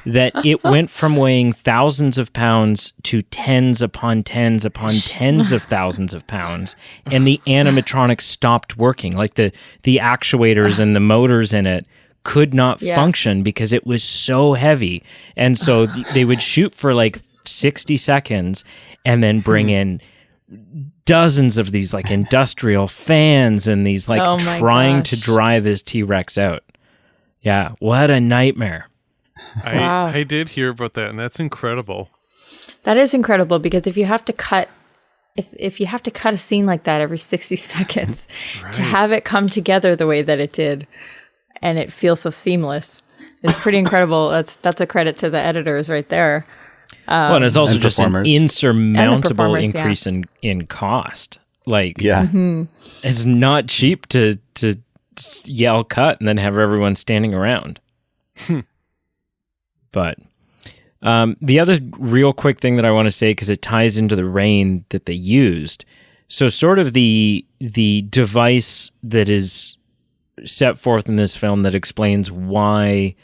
that it went from weighing thousands of pounds to tens upon tens upon tens of thousands of pounds, and the animatronics stopped working. Like the actuators and the motors in it could not function because it was so heavy. And so they would shoot for like 60 seconds and then bring in dozens of these like industrial fans and these like trying to dry this T-Rex out. Yeah, what a nightmare. I did hear about that, and that's incredible. That is incredible, because if you have to cut a scene like that every 60 seconds to have it come together the way that it did and it feels so seamless, it's pretty incredible. That's a credit to the editors right there. Well, and it's also just an insurmountable increase in cost. Like, it's not cheap to yell cut and then have everyone standing around. But the other real quick thing that I want to say, because it ties into the rain that they used. So sort of the device that is set forth in this film that explains why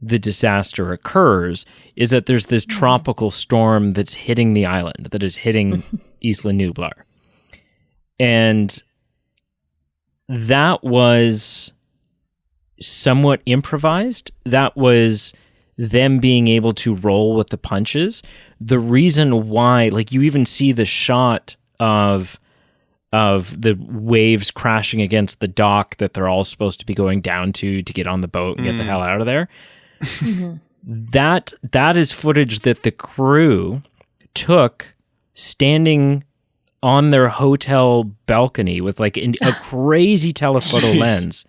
the disaster occurs is that there's this tropical storm that's hitting the island, that is hitting Isla Nublar. And that was somewhat improvised. That was them being able to roll with the punches. The reason why, like, you even see the shot of the waves crashing against the dock that they're all supposed to be going down to get on the boat and get the hell out of there. That is footage that the crew took standing on their hotel balcony with like a crazy telephoto lens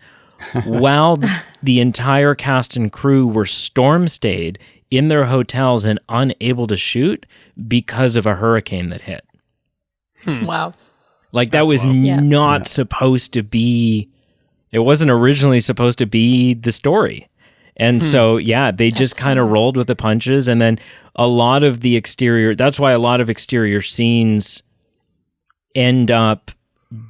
while the entire cast and crew were storm stayed in their hotels and unable to shoot because of a hurricane that hit. Wow. Like that was not supposed to be, it wasn't originally supposed to be the story. And so, they just kind of rolled with the punches. And then a lot of the exterior, that's why a lot of exterior scenes end up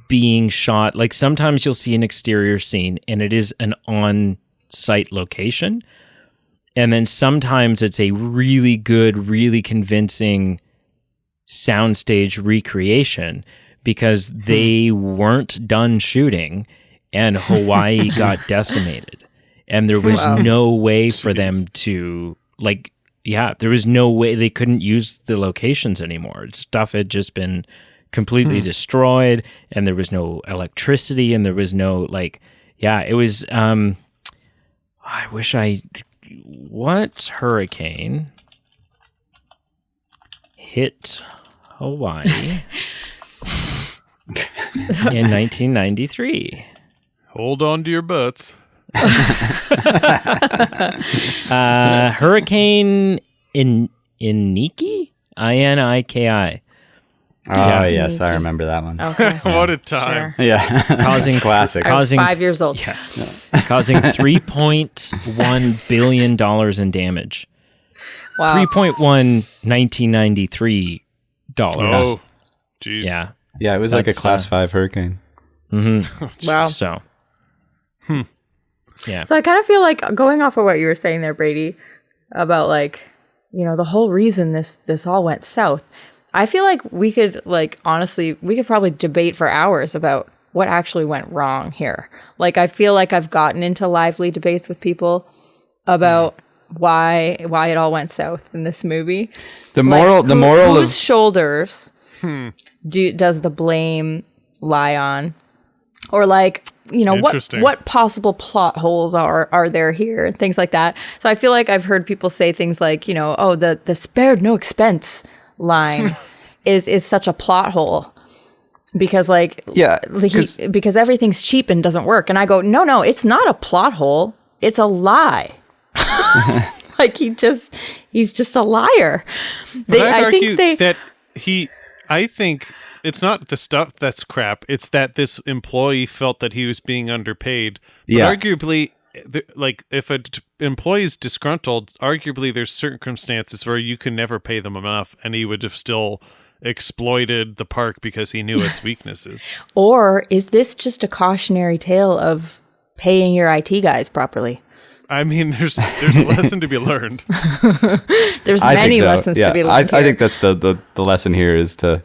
being shot. Like sometimes you'll see an exterior scene and it is an on-site location. And then sometimes it's a really good, really convincing soundstage recreation because they weren't done shooting and Hawaii got decimated. And there was no way for them to, like, there was no way they couldn't use the locations anymore. Stuff had just been completely destroyed, and there was no electricity, and there was no, like, it was, what hurricane hit Hawaii in 1993? Hold on to your butts. Hurricane Iniki? Iniki. Oh, yes, I remember that one. Okay. What a time. Sure. Yeah. Causing classic. I was 5 years old. Causing $3.1 billion in damage. Wow. 3.1 1993 dollars. Oh, jeez. Yeah. Yeah, it was like a That's, class 5 hurricane. Wow. So. Yeah. So I kind of feel like going off of what you were saying there, Brady, about like, the whole reason this all went south. I feel like we could honestly, we could probably debate for hours about what actually went wrong here. Like, I feel like I've gotten into lively debates with people about why it all went south in this movie. The moral whose shoulders does the blame lie on? Or like, what possible plot holes are there here and things like that. So I feel like I've heard people say things like, the spared no expense line is such a plot hole because because everything's cheap and doesn't work. And I go, no, it's not a plot hole. It's a lie. Like he's just a liar. I think it's not the stuff that's crap. It's that this employee felt that he was being underpaid. But arguably, if an employee is disgruntled, arguably there's circumstances where you can never pay them enough, and he would have still exploited the park because he knew its weaknesses. Or is this just a cautionary tale of paying your IT guys properly? I mean, there's a lesson to be learned. There's many lessons to be learned. I think that's the lesson here is to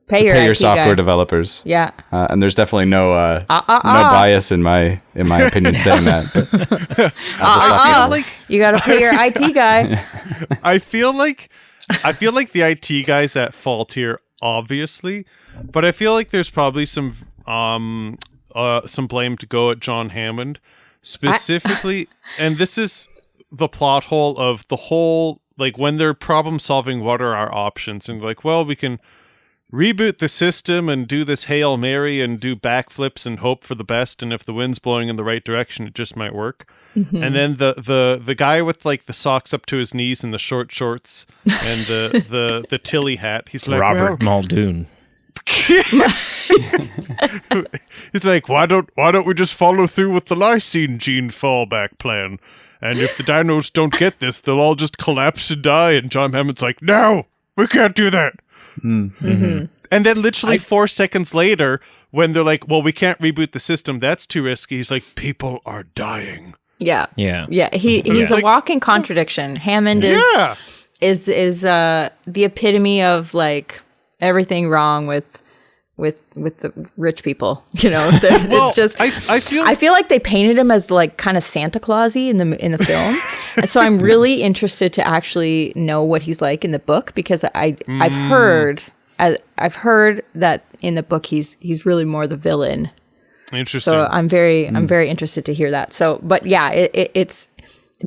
pay your software developers. Yeah. And there's definitely no bias in my opinion saying that. But you got to pay your IT guy. I feel like the IT guy's at fault here, obviously, but I feel like there's probably some blame to go at John Hammond specifically. And this is the plot hole of the whole, like, when they're problem solving, what are our options? And like, well, we can reboot the system and do this Hail Mary and do backflips and hope for the best, and if the wind's blowing in the right direction, it just might work. And then the guy with like the socks up to his knees and the short shorts and the Tilly hat, he's like, Robert Muldoon. He's like, why don't we just follow through with the lysine gene fallback plan? and if the dinos don't get this, they'll all just collapse and die. And John Hammond's like, no, we can't do that. Mm-hmm. And then literally 4 seconds later, when they're like, well, we can't reboot the system, that's too risky. He's like, people are dying. Yeah. Yeah. Yeah. He's a walking contradiction. Hammond is the epitome of like everything wrong with the rich people. You know, it's just I feel like they painted him as like kind of Santa Clausy in the film. And so I'm really interested to actually know what he's like in the book, because I've heard that in the book he's really more the villain. Interesting. So I'm very interested to hear that. So, but yeah, it's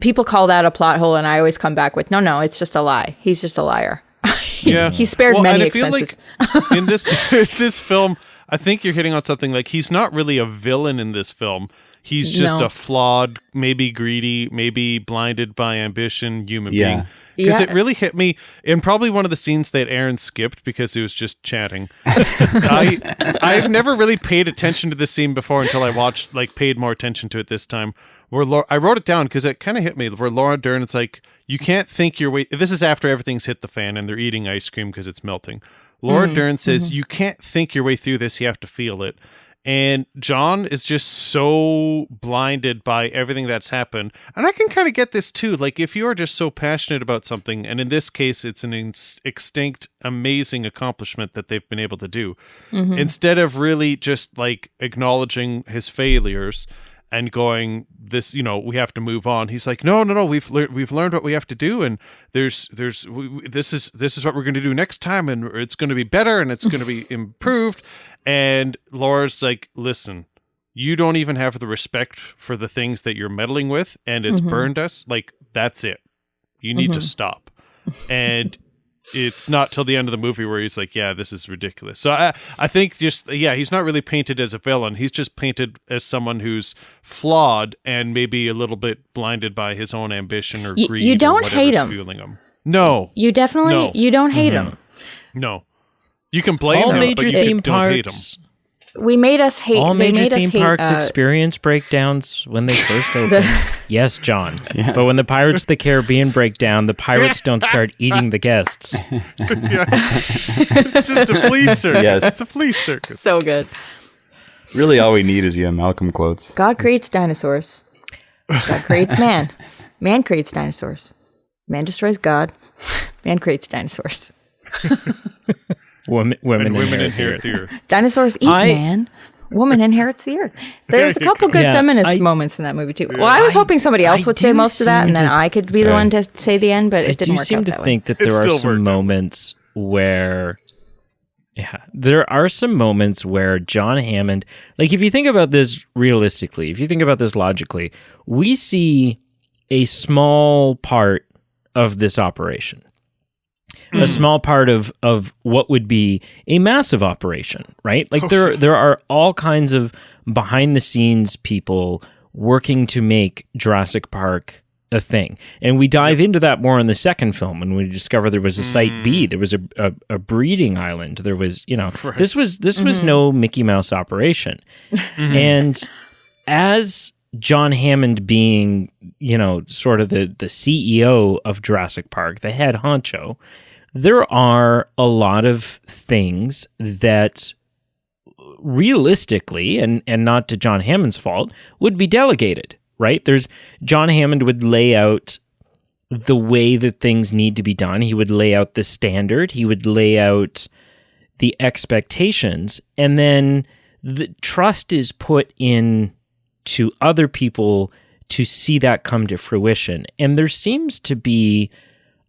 people call that a plot hole, and I always come back with no, it's just a lie. He's just a liar. He spared many expenses. Like in this film, I think you're hitting on something. Like, he's not really a villain in this film. He's just a flawed, maybe greedy, maybe blinded by ambition human being. Because it really hit me in probably one of the scenes that Aaron skipped because he was just chatting. I've never really paid attention to this scene before until I paid more attention to it this time. Where I wrote it down because it kind of hit me. Where Laura Dern, it's like, you can't think your way. This is after everything's hit the fan and they're eating ice cream because it's melting. Laura Dern says, you can't think your way through this. You have to feel it. And John is just so blinded by everything that's happened. And I can kind of get this too. Like, if you're just so passionate about something, and in this case, it's an extinct, amazing accomplishment that they've been able to do, instead of really just like acknowledging his failures and going, this, we have to move on. He's like, no, we've learned what we have to do, and this is what we're going to do next time, and it's going to be better, and it's going to be improved. And Laura's like, listen, you don't even have the respect for the things that you're meddling with, and it's burned us. Like, that's it. You need to stop. And it's not till the end of the movie where he's like, yeah, this is ridiculous. So I think he's not really painted as a villain. He's just painted as someone who's flawed and maybe a little bit blinded by his own ambition or greed. You don't hate him. Fueling him. No. You definitely, you don't hate him. No. You can blame all him, major but theme you don't hate him. parks. We made us hate. All major theme hate, parks experience breakdowns when they first open. Yes, John. Yeah. But when the Pirates of the Caribbean break down, the pirates don't start eating the guests. It's just a flea circus. Yes. It's a flea circus. So good. Really, all we need is Malcolm quotes. God creates dinosaurs. God creates man. Man creates dinosaurs. Man destroys God. Man creates dinosaurs. Women inherit the earth. Dinosaurs eat man. Woman inherits the earth. There's a couple good feminist moments in that movie too. Well, I was hoping somebody else would say most of that, and then I could be the one to say the end, but it didn't work out that way. I do seem to think that there are some moments where, there are some moments where John Hammond, like, if you think about this realistically, if you think about this logically, we see a small part of this operation. A small part of what would be a massive operation, right? Like, there are all kinds of behind the scenes people working to make Jurassic Park a thing. And we dive into that more in the second film when we discover there was a Site B, there was a breeding island, there was, this was no Mickey Mouse operation. And as John Hammond being, sort of the CEO of Jurassic Park, the head honcho, there are a lot of things that realistically, and not to John Hammond's fault, would be delegated, right? John Hammond would lay out the way that things need to be done. He would lay out the standard. He would lay out the expectations. And then the trust is put in to other people to see that come to fruition. And there seems to be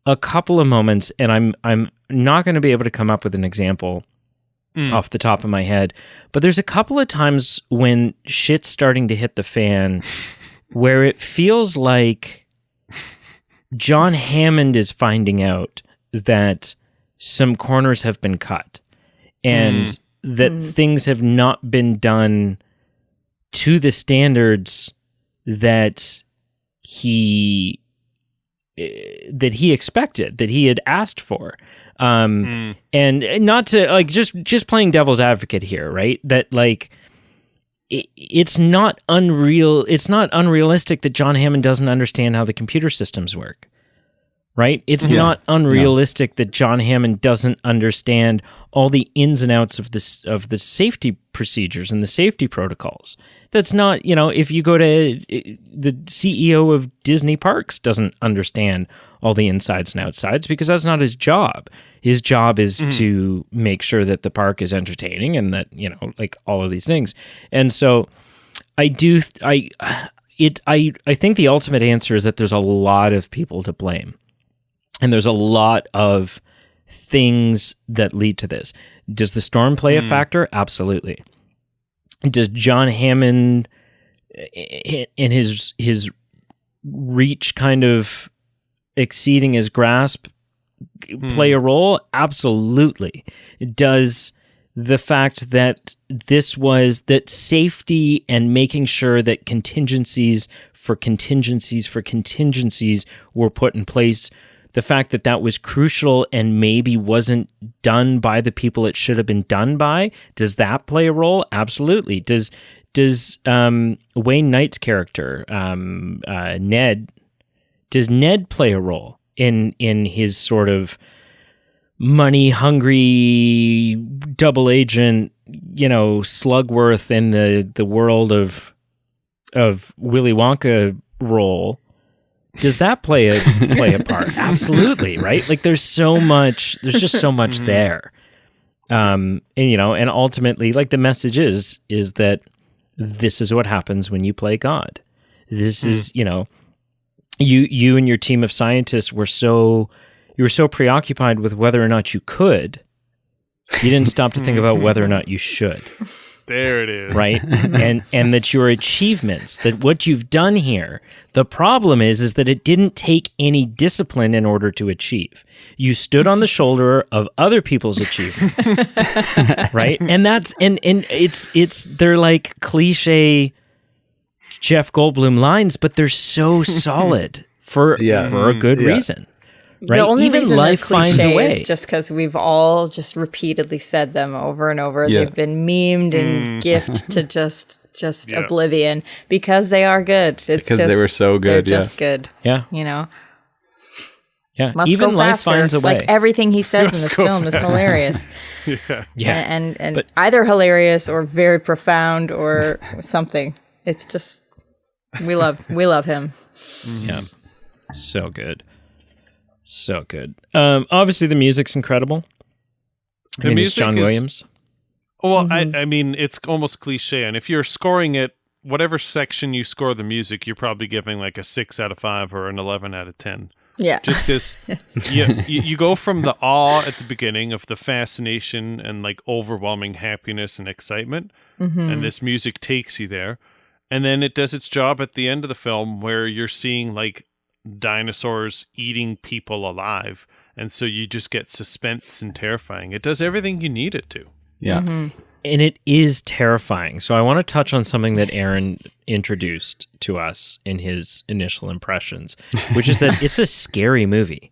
a couple of moments, and I'm not going to be able to come up with an example off the top of my head, but there's a couple of times when shit's starting to hit the fan where it feels like John Hammond is finding out that some corners have been cut and that things have not been done to the standards that he expected, that he had asked for. And not to, like, just playing devil's advocate here, right? That, like, it's not unreal. It's not unrealistic that John Hammond doesn't understand how the computer systems work. Right? It's not unrealistic that John Hammond doesn't understand all the ins and outs of the safety procedures and the safety protocols. That's not, if you go to the CEO of Disney Parks doesn't understand all the insides and outsides because that's not his job. His job is to make sure that the park is entertaining and that, like all of these things. And so I think the ultimate answer is that there's a lot of people to blame. And there's a lot of things that lead to this. Does the storm play a factor? Absolutely. Does John Hammond in his reach kind of exceeding his grasp play a role? Absolutely. Does the fact that that safety and making sure that contingencies were put in place, the fact that that was crucial and maybe wasn't done by the people it should have been done by, does that play a role? Absolutely. Does Wayne Knight's character, Ned, does Ned play a role in his sort of money-hungry double agent, Slugworth in the world of Willy Wonka role? Does that play a part? Absolutely, right? Like there's just so much there. And ultimately, like the message is that this is what happens when you play God. This is, you and your team of scientists were so preoccupied with whether or not you could, you didn't stop to think about whether or not you should. There it is. Right? And that your achievements, that what you've done here, the problem is that it didn't take any discipline in order to achieve. You stood on the shoulder of other people's achievements. Right? And that's and it's they're like cliche Jeff Goldblum lines, but they're so solid for a good reason. Right? The only Even reason life they're finds a cliche way. is just because we've all just repeatedly said them over and over. Yeah. They've been memed and gifted to just oblivion because they are good. It's Because they were so good, They're just good. Yeah. Yeah. Even Go life faster. finds a way. Like everything he says in Must this go film is hilarious. Yeah. And But- either hilarious or very profound or something. It's just we love him. Yeah. So good. So good. Obviously, the music's incredible. The it's music John is- Williams. Well, I mean, it's almost cliche. And if you're scoring it, whatever section you score the music, you're probably giving like a 6 out of 5 or an 11 out of 10. Yeah. Just because you go from the awe at the beginning of the fascination and like overwhelming happiness and excitement, and this music takes you there. And then it does its job at the end of the film where you're seeing like dinosaurs eating people alive. And so you just get suspense and terrifying. It does everything you need it to. Yeah. And it is terrifying. So I want to touch on something that Aaron introduced to us in his initial impressions, which is that it's a scary movie.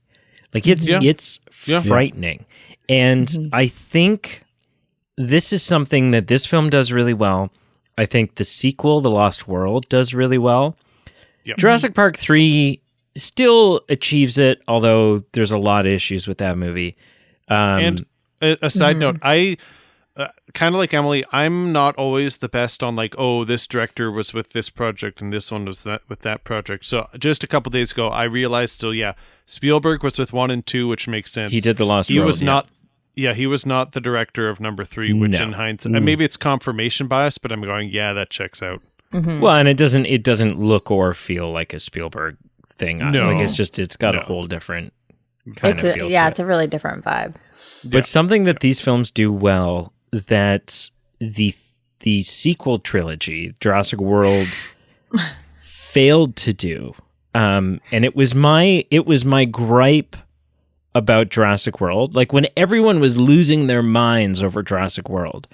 Like it's frightening. And I think this is something that this film does really well. I think the sequel, The Lost World, does really well. Yep. Jurassic Park 3 still achieves it, although there's a lot of issues with that movie. And a side note, I kind of like Emily, I'm not always the best on like, oh, this director was with this project and this one was with that project. So just a couple days ago, I realized Spielberg was with 1 and 2, which makes sense. He did The Lost World. He was not. Yeah, he was not the director of number 3, which in hindsight, and maybe it's confirmation bias, but I'm going, yeah, that checks out. Well, and it doesn't look or feel like a Spielberg thing. No. Like it's got a whole different kind of feel to it. It's a really different vibe. But something that these films do well, that the sequel trilogy, Jurassic World, failed to do, and it was my gripe about Jurassic World. Like when everyone was losing their minds over Jurassic World,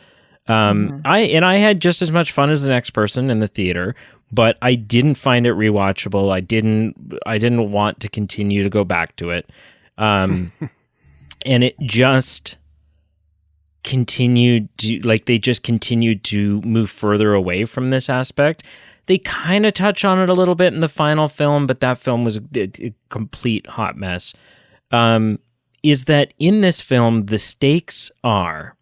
I had just as much fun as the next person in the theater, but I didn't find it rewatchable. I didn't want to continue to go back to it, and it just continued to, like, they just continued to move further away from this aspect. They kind of touch on it a little bit in the final film, but that film was a complete hot mess. Is that in this film, the stakes are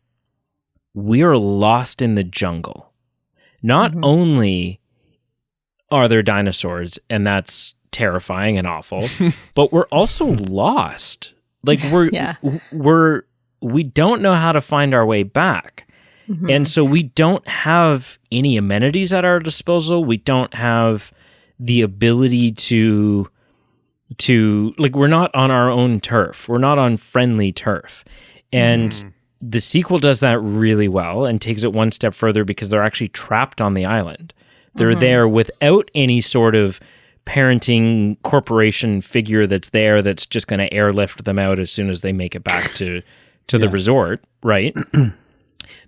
we are lost in the jungle. Not only are there dinosaurs, and that's terrifying and awful, but we're also lost. Like we don't know how to find our way back. And so we don't have any amenities at our disposal. We don't have the ability to like, we're not on our own turf. We're not on friendly turf. And the sequel does that really well and takes it one step further because they're actually trapped on the island. They're there without any sort of parenting corporation figure that's there that's just going to airlift them out as soon as they make it back to the resort, right?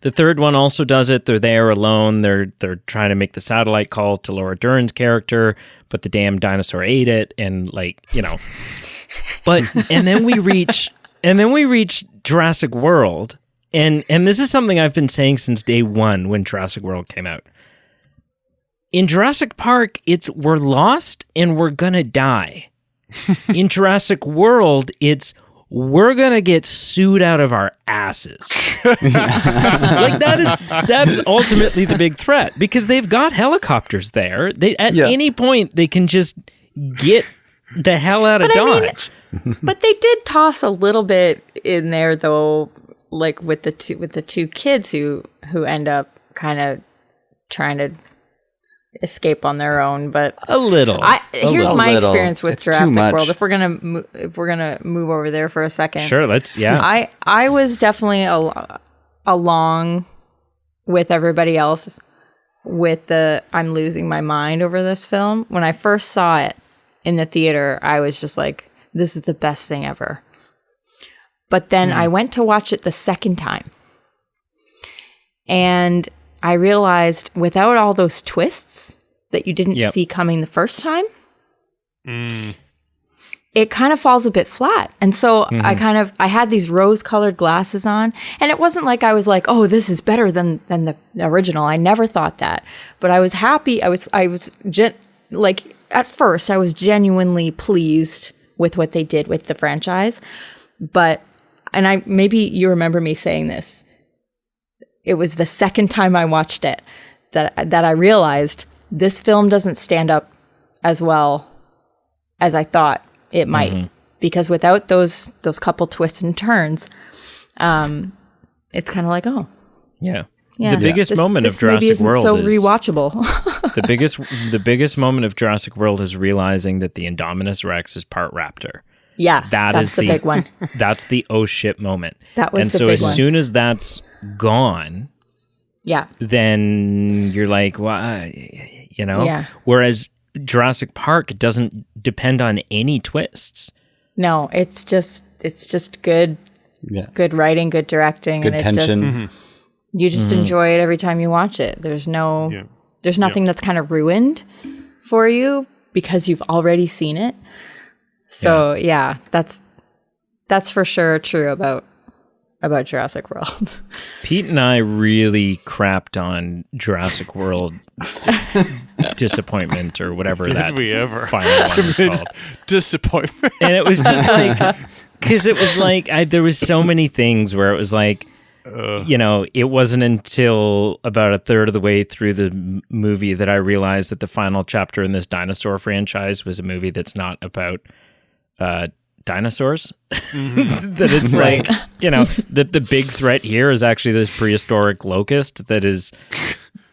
The third one also does it. They're there alone. They're trying to make the satellite call to Laura Dern's character, but the damn dinosaur ate it, and like, you know. But and then we reach Jurassic World, and this is something I've been saying since day one when Jurassic World came out. In Jurassic Park, we're lost and we're gonna die. In Jurassic World, we're gonna get sued out of our asses. Like that's ultimately the big threat, because they've got helicopters there. Any point they can just get the hell out of Dodge. But they did toss a little bit in there though, like with the two kids who end up kind of trying to escape on their own, but a little. Here's my experience with It's Jurassic too much. World. If we're gonna move over there for a second, Sure, I was definitely along with everybody else with the I'm losing my mind over this film. When I first saw it in the theater, I was just like, this is the best thing ever. But then I went to watch it the second time, and I realized without all those twists that you didn't see coming the first time, it kind of falls a bit flat. And so I had these rose-colored glasses on, and it wasn't like I was like, oh, this is better than the original. I never thought that. But I was happy. Like at first I was genuinely pleased with what they did with the franchise. But maybe you remember me saying this. It was the second time I watched it that I realized this film doesn't stand up as well as I thought it might, because without those couple twists and turns, it's kind of like, oh, yeah. The biggest moment of Jurassic World so is rewatchable. the biggest moment of Jurassic World is realizing that the Indominus Rex is part raptor. Yeah, that's the big one. That's the oh shit moment. That was the big one. And so as soon as that's gone, then you're like, well, you know? Yeah. Whereas Jurassic Park doesn't depend on any twists. No, it's just good writing, good directing, good and tension. You just enjoy it every time you watch it. There's nothing that's kind of ruined for you because you've already seen it. So that's for sure true about Jurassic World. Pete and I really crapped on Jurassic World disappointment or whatever that we ever final one was called. Disappointment. And it was just like, because it was like, there was so many things where it was like, you know, it wasn't until about a third of the way through the movie that I realized that the final chapter in this dinosaur franchise was a movie that's not about dinosaurs. That it's like, you know, that the big threat here is actually this prehistoric locust that is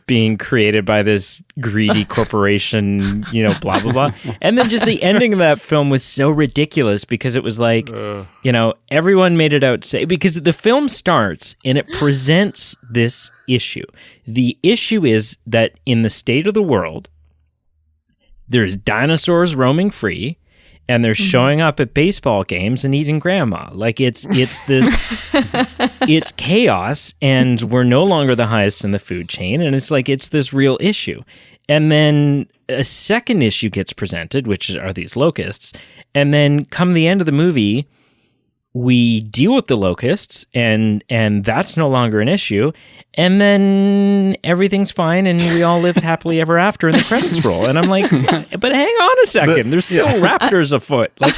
being created by this greedy corporation, you know, blah, blah, blah. And then just the ending of that film was so ridiculous because it was like, you know, everyone made it out because the film starts and it presents this issue. The issue is that in the state of the world, there's dinosaurs roaming free, and they're showing up at baseball games and eating grandma. Like it's this, it's chaos, and we're no longer the highest in the food chain. And it's like, it's this real issue. And then a second issue gets presented, which are these locusts. And then come the end of the movie, we deal with the locusts, and that's no longer an issue. And then everything's fine, and we all lived happily ever after, and the credits roll. And I'm like, but hang on a second, there's still raptors afoot. Like,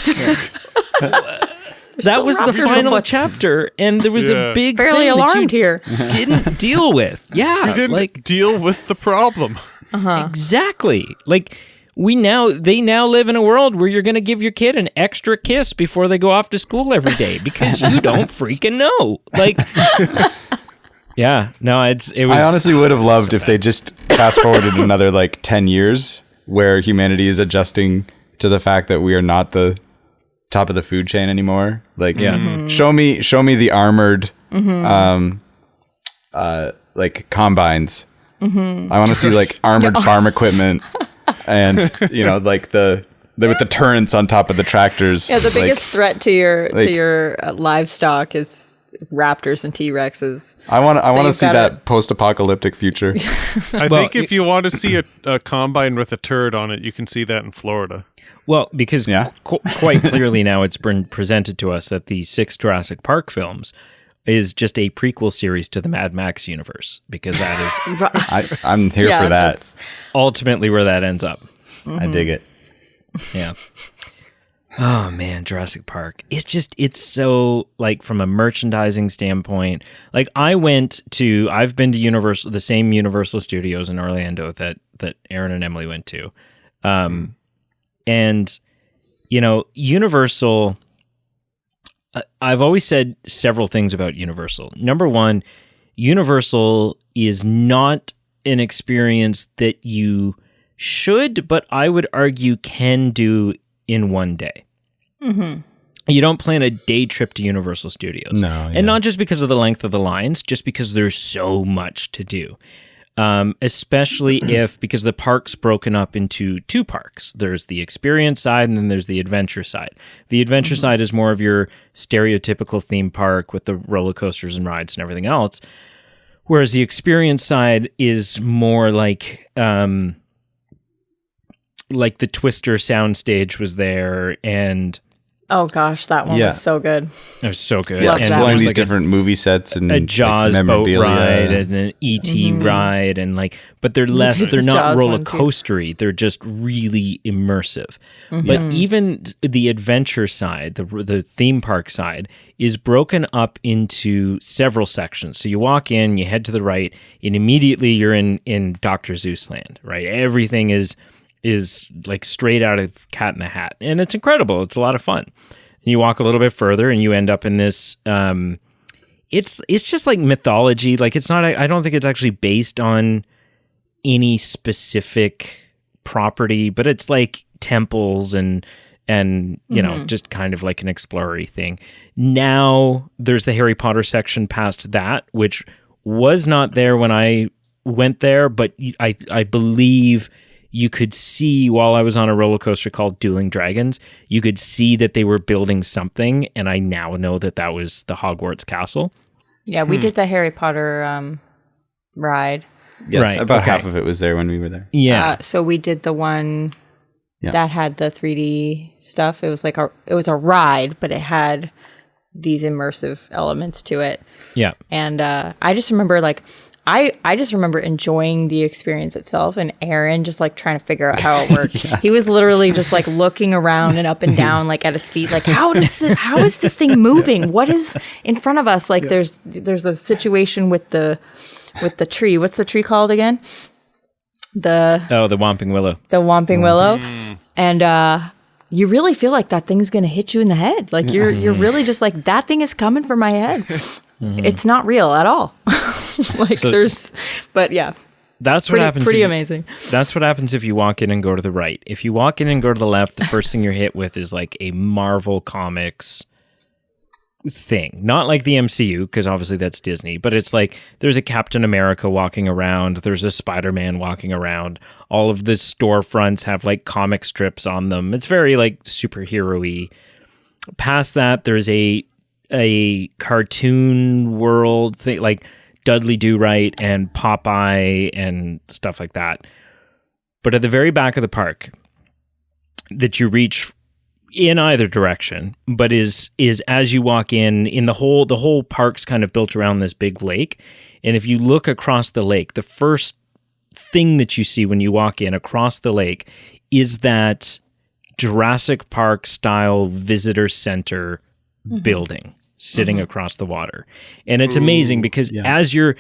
that was the final chapter, and there was a big fairly thing alarmed that you here. didn't deal with. Yeah, You didn't deal with the problem. exactly. Like, they now live in a world where you're going to give your kid an extra kiss before they go off to school every day because you don't freaking know. Like, yeah, no, it was. I honestly would have loved if they just fast forwarded another like 10 years where humanity is adjusting to the fact that we are not the top of the food chain anymore. Like, show me the armored, like combines. I want to see like armored farm equipment. And like with the turrets on top of the tractors. Yeah, the biggest threat to your livestock is raptors and T-Rexes. I want to see that post-apocalyptic future. I think if you want to see a combine with a turd on it, you can see that in Florida. Well, because quite clearly now it's been presented to us that the 6 Jurassic Park films is just a prequel series to the Mad Max universe, because that is I'm here for that. Ultimately where that ends up. I dig it. Yeah. Oh man, Jurassic Park. It's so, like, from a merchandising standpoint, like I've been to Universal, the same Universal Studios in Orlando that Aaron and Emily went to. And Universal, I've always said several things about Universal. Number one, Universal is not an experience that you should, but I would argue can do in one day. Mm-hmm. You don't plan a day trip to Universal Studios. No, yeah. And not just because of the length of the lines, just because there's so much to do. Especially because the park's broken up into 2 parks. There's the experience side, and then there's the adventure side. The adventure side is more of your stereotypical theme park with the roller coasters and rides and everything else. Whereas the experience side is more like the Twister soundstage was there, and oh gosh, that one was so good. It was so good. Yeah, and exploring these different movie sets and a Jaws boat ride and an E.T. ride, and but they're not roller coastery. They're just really immersive. But even the adventure side, the theme park side, is broken up into several sections. So you walk in, you head to the right, and immediately you're in Dr. Seuss land, right? Everything is like straight out of Cat in the Hat, and it's incredible. It's a lot of fun. And you walk a little bit further, and you end up in this. It's just like mythology. Like, it's not. I don't think it's actually based on any specific property, but it's like temples and just kind of like an explorer-y thing. Now there's the Harry Potter section past that, which was not there when I went there, but I believe. You could see, while I was on a roller coaster called Dueling Dragons, you could see that they were building something, and I now know that was the Hogwarts castle. Yeah, we did the Harry Potter ride. Yes, right, about half of it was there when we were there. Yeah. So we did the one that had the 3D stuff. It was like it was a ride, but it had these immersive elements to it. Yeah. And I just remember I just remember enjoying the experience itself, and Aaron just like trying to figure out how it worked. He was literally just like looking around and up and down, like at his feet, like how is this thing moving? What is in front of us? Like there's a situation with the tree. What's the tree called again? The Whomping Willow. The Whomping Willow, and you really feel like that thing's gonna hit you in the head. Like you're really just like, that thing is coming for my head. It's not real at all. But yeah. That's what happens. Pretty amazing. That's what happens if you walk in and go to the right. If you walk in and go to the left, the first thing you're hit with is like a Marvel Comics thing. Not like the MCU, because obviously that's Disney, but it's like there's a Captain America walking around, there's a Spider-Man walking around. All of the storefronts have like comic strips on them. It's very like superhero-y. Past that, there's a cartoon world thing, like Dudley Do-Right and Popeye and stuff like that. But at the very back of the park that you reach in either direction, but is as you walk in the whole park's kind of built around this big lake. And if you look across the lake, the first thing that you see when you walk in across the lake is that Jurassic Park style visitor center building sitting across the water. And it's amazing because as you're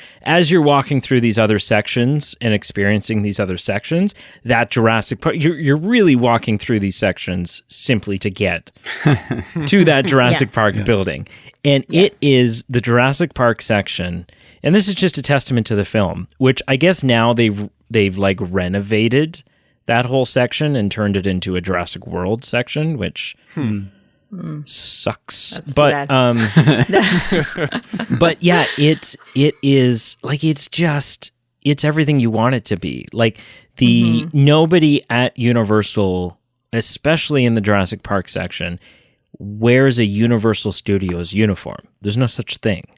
walking through these other sections and experiencing these other sections, that Jurassic Park, you're really walking through these sections simply to get to that Jurassic Park building. And it is the Jurassic Park section. And this is just a testament to the film, which I guess now they've like renovated that whole section and turned it into a Jurassic World section, which sucks. That's But but yeah, it is like it's everything you want it to be. Like the nobody at Universal, especially in the Jurassic Park section, wears a Universal Studios uniform. There's no such thing.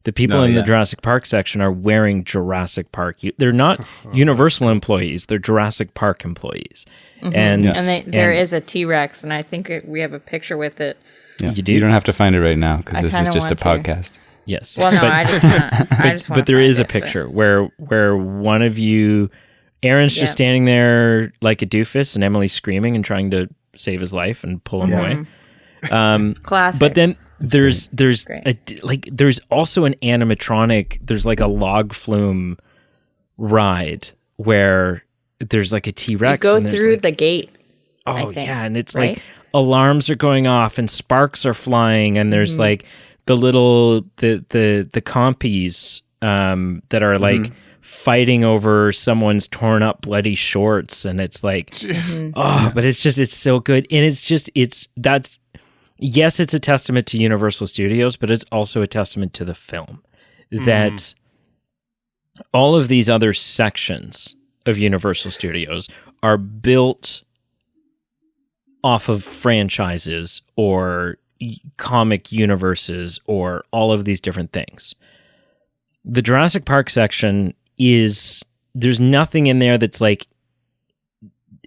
The people in the Jurassic Park section are wearing Jurassic Park. They're not Universal employees. They're Jurassic Park employees. And there is a T-Rex, and I think we have a picture with it. Yeah. You do? You don't have to find it right now because this is kinda just a want to. podcast. Yes. Well, no, I just want but there is a picture where one of you, Aaron's just standing there like a doofus, and Emily's screaming and trying to save his life and pull him away. Classic. But then there's great. there's also an animatronic. There's like a log flume ride where there's like a T-Rex. You go and there's through like, the gate. oh think, yeah, and it's right? like alarms are going off and sparks are flying, and there's like the little the compies that are like fighting over someone's torn up bloody shorts, and it's like but it's so good. And it's that. Yes, it's a testament to Universal Studios, but it's also a testament to the film that all of these other sections of Universal Studios are built off of franchises or comic universes or all of these different things. The Jurassic Park section there's nothing in there that's like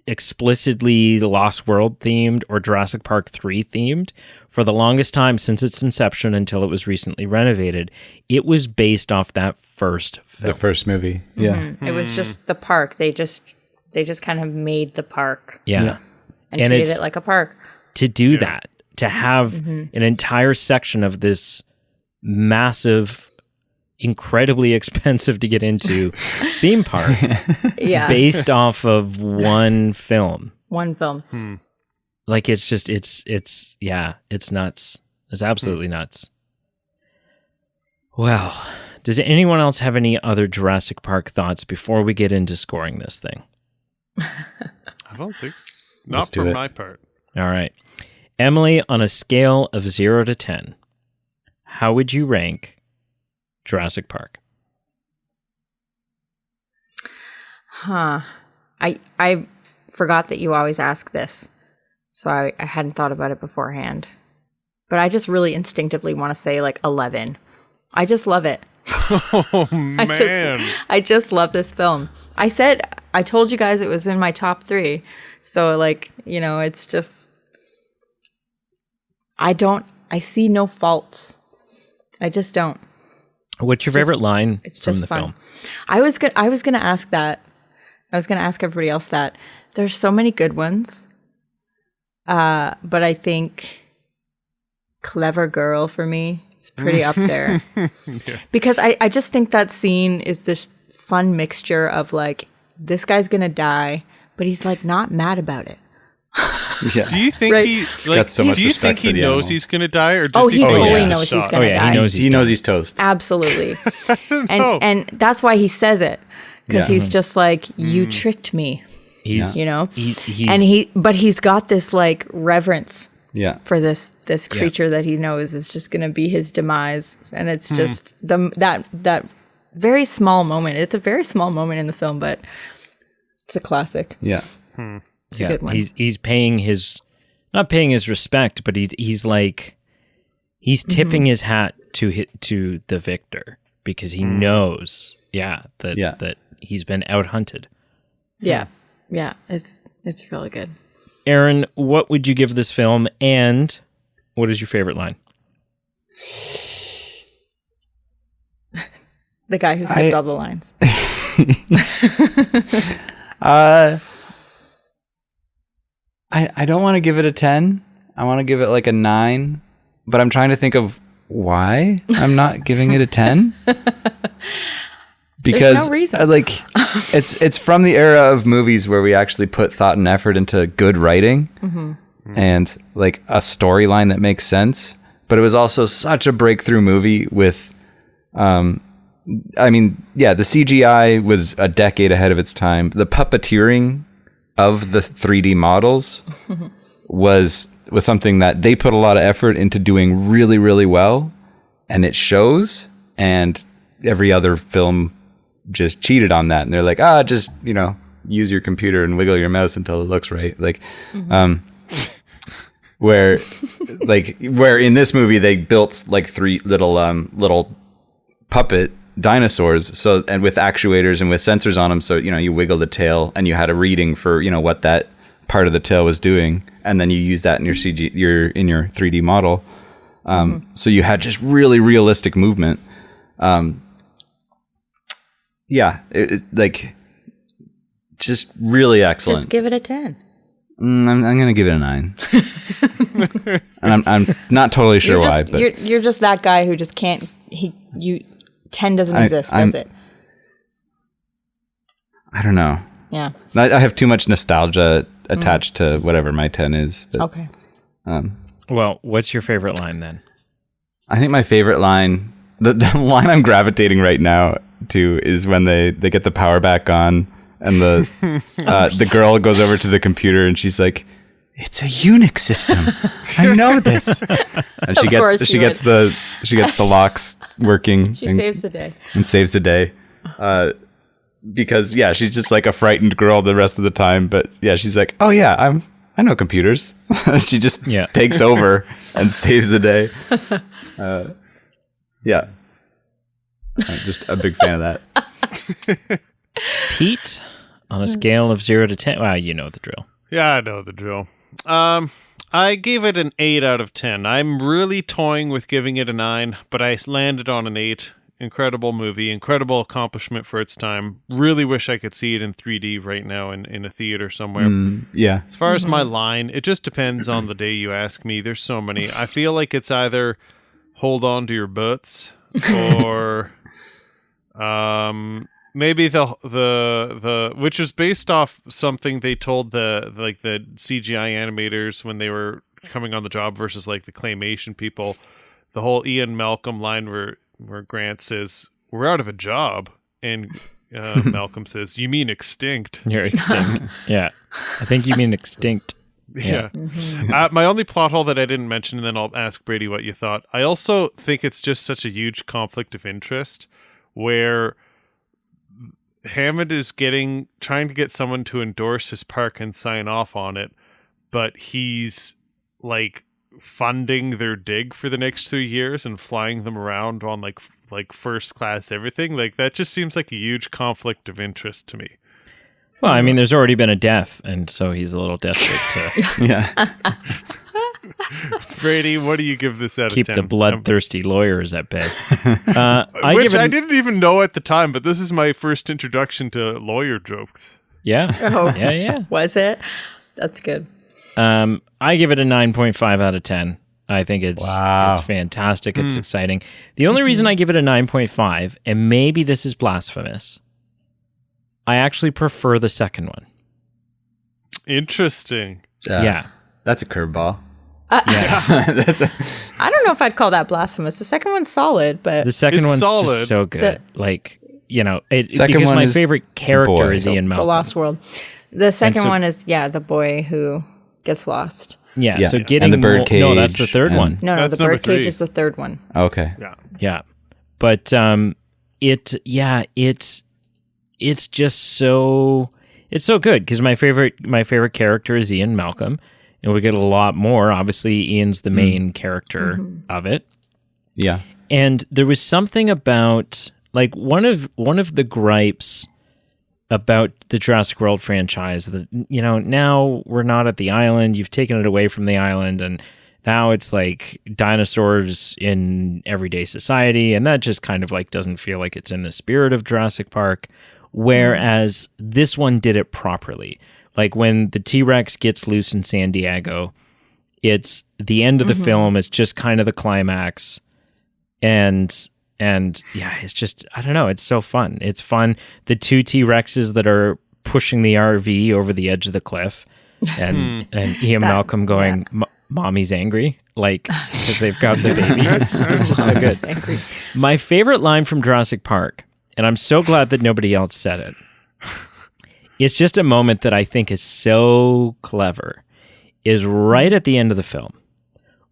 explicitly Lost World themed or Jurassic Park 3 themed. For the longest time since its inception until it was recently renovated, it was based off that first film. The first movie. Yeah. It was just the park. They just kind of made the park. Yeah. And treated it like a park. To do that, to have an entire section of this massive, incredibly expensive to get into theme park based off of one film. One film. Like it's just it's nuts. It's absolutely nuts. Well, does anyone else have any other Jurassic Park thoughts before we get into scoring this thing? I don't think so. Not for my part. All right. Emily, on a scale of 0 to 10, how would you rank Jurassic Park? I forgot that you always ask this, so I hadn't thought about it beforehand. But I just really instinctively want to say like 11. I just love it. Oh, man. I just love this film. I told you guys it was in my top 3. So like, it's just, I see no faults. I just don't. What's your favorite line from the film? I was going to ask that. I was going to ask everybody else that. There's so many good ones. But I think Clever Girl for me is pretty up there. Because I just think that scene is this fun mixture of like, this guy's going to die, but he's like not mad about it. Yeah. Do you think do you think he knows he's going to die, or does he fully knows he's going to die? He knows he's toast. Absolutely. And that's why he says it, because he's just like, you tricked me. He's but he's got this like reverence for this creature that he knows is just going to be his demise, and it's just that very small moment. It's a very small moment in the film, but it's a classic. Yeah. It's a good one. He's paying not paying his respect, but he's tipping his hat to the victor because he knows that he's been out hunted. Yeah. It's really good. Aaron, what would you give this film, and what is your favorite line? The guy who skipped all the lines. I don't want to give it a 10. I want to give it like a 9, but I'm trying to think of why I'm not giving it a 10. Because There's no reason. like it's from the era of movies where we actually put thought and effort into good writing and like a storyline that makes sense. But it was also such a breakthrough movie with the CGI was a decade ahead of its time. The puppeteering of the 3D models was something that they put a lot of effort into doing really, really well, and it shows. And every other film just cheated on that, and they're like, just use your computer and wiggle your mouse until it looks right. Like, where in this movie they built like 3 little puppet dinosaurs, and with actuators and with sensors on them, so you wiggle the tail and you had a reading for what that part of the tail was doing, and then you use that in your in your 3D model. So you had just really realistic movement. It's like just really excellent. Just give it a 10. I'm gonna give it a 9, and I'm not totally sure why. But you're just that guy who just can't. 10 doesn't exist, does it? I don't know. Yeah. I have too much nostalgia attached to whatever my 10 is. Okay. Well, what's your favorite line then? I think my favorite line, the line I'm gravitating right now to, is when they get the power back on, and the girl goes over to the computer and she's like, "It's a Unix system. I know this." And she gets the locks working. She saves the day. And saves the day. Because she's just like a frightened girl the rest of the time, but she's like, "Oh yeah, I know computers." She just takes over and saves the day. I'm just a big fan of that. Pete, on a scale of 0 to 10, well, you know the drill. Yeah, I know the drill. I gave it an 8 out of 10. I'm really toying with giving it a 9, but I landed on an 8. Incredible movie, incredible accomplishment for its time. Really wish I could see it in 3D right now in a theater somewhere. As far as my line, it just depends on the day you ask me. There's so many. I feel like it's either hold on to your butts or maybe the which was based off something they told the CGI animators when they were coming on the job versus like the claymation people. The whole Ian Malcolm line where Grant says, "We're out of a job," and Malcolm says, "You mean extinct?" You're extinct. Yeah. I think you mean extinct. Yeah. My only plot hole that I didn't mention, and then I'll ask Brady what you thought. I also think it's just such a huge conflict of interest where Hammond is trying to get someone to endorse his park and sign off on it, but he's like funding their dig for the next 3 years and flying them around on like first class everything. Like that just seems like a huge conflict of interest to me. Well, I mean, there's already been a death, and so he's a little desperate to Brady, what do you give this out keep of 10? the bloodthirsty lawyers at bay. Which I didn't even know at the time, but this is my first introduction to lawyer jokes. Yeah. Oh, Yeah. Was it? That's good. I give it a 9.5 out of 10. I think it's fantastic. It's exciting. The only reason I give it a 9.5, and maybe this is blasphemous, I actually prefer the second one. Interesting. Yeah. That's a curveball. I don't know if I'd call that blasphemous. The second one's solid, but The second It's one's solid. just so good. Second because one my is favorite the character boy. is Ian The Malcolm. Lost World. The second so- one is the boy who gets lost. Yeah, Yeah. so And getting the birdcage No, that's the third and- one. No, That's the number birdcage 3. is the third one. Okay. Yeah. But it's just so good because my favorite character is Ian Malcolm, and we get a lot more. Obviously, Ian's the main character of it. Yeah. And there was something about like one of the gripes about the Jurassic World franchise that, you know, now we're not at the island, you've taken it away from the island, and now it's like dinosaurs in everyday society, and that just kind of like doesn't feel like it's in the spirit of Jurassic Park. Whereas this one did it properly. Like when the T-Rex gets loose in San Diego, it's the end of the film, it's just kind of the climax. And yeah, it's just, I don't know, it's so fun. It's fun. The two T-Rexes that are pushing the RV over the edge of the cliff, and Ian Malcolm going, Mommy's angry, like, because they've got the baby. It's just so good. My favorite line from Jurassic Park, and I'm so glad that nobody else said it, it's just a moment that I think is so clever, is right at the end of the film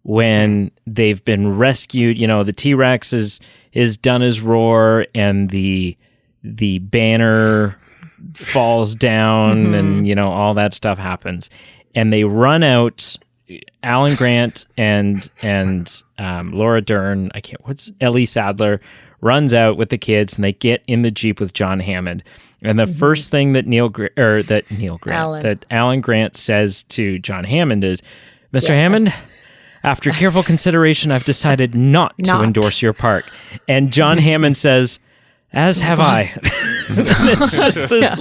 when they've been rescued. You know, the T-Rex is done his roar, and the banner falls down, and, you know, all that stuff happens. And they run out, Alan Grant and Laura Dern, Ellie Sadler runs out with the kids, and they get in the Jeep with John Hammond. And the first thing that Alan Grant says to John Hammond is, Mr. Hammond, after careful consideration, I've decided not to endorse your park. And John Hammond says, as have I. It's just this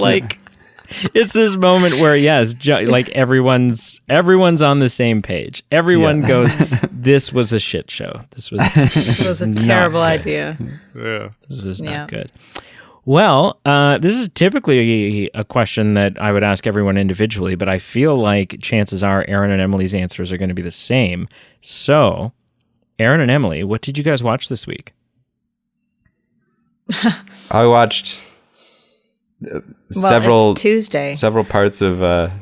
it's this moment where, yes, like everyone's on the same page. Everyone goes, this was a shit show. This was a terrible idea. Yeah. This was not good. Well, this is typically a question that I would ask everyone individually, but I feel like chances are Aaron and Emily's answers are going to be the same. So, Aaron and Emily, what did you guys watch this week? I watched several parts of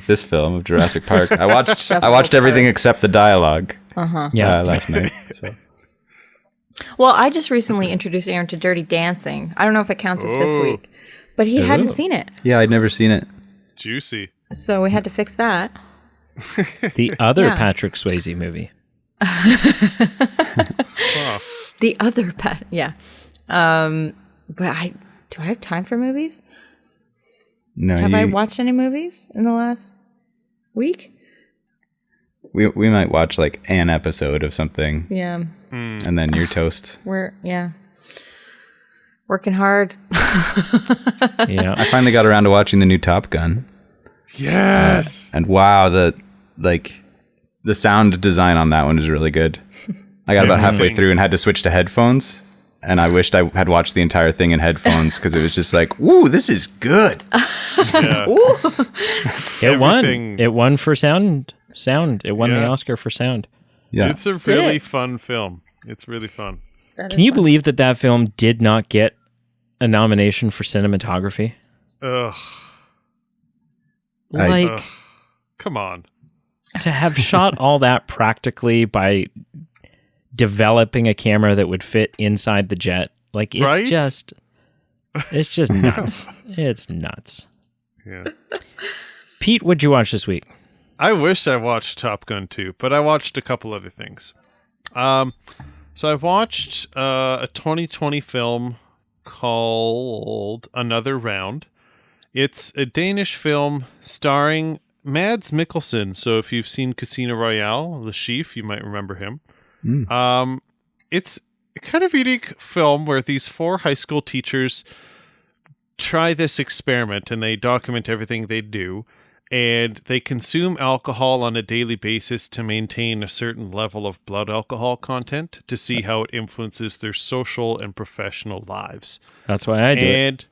this film of Jurassic Park. I watched everything except the dialogue. Last night. So. Well, I just recently introduced Aaron to Dirty Dancing. I don't know if it counts as this week, but he hadn't seen it. Yeah, I'd never seen it. Juicy. So we had to fix that. The other Patrick Swayze movie. The other but do I have time for movies? No. Have I watched any movies in the last week? We might watch like an episode of something. Yeah. And then you're toast. We're working hard. Yeah. I finally got around to watching the new Top Gun. Yes. And wow, the sound design on that one is really good. I got about halfway through and had to switch to headphones. And I wished I had watched the entire thing in headphones because it was just like, woo, this is good. Yeah. It won. It won for sound. It won the Oscar for sound. Yeah. It's a really fun film. It's really fun. Can you believe that film did not get a nomination for cinematography? Ugh. Come on. To have shot all that practically by developing a camera that would fit inside the jet. Like, it's just nuts. It's nuts. Yeah. Pete, what'd you watch this week? I wish I watched Top Gun 2, but I watched a couple other things. So I watched a 2020 film called Another Round. It's a Danish film starring Mads Mikkelsen. So if you've seen Casino Royale, the chief, you might remember him. It's a kind of unique film where these 4 high school teachers try this experiment and they document everything they do. And they consume alcohol on a daily basis to maintain a certain level of blood alcohol content to see how it influences their social and professional lives. That's why I do it.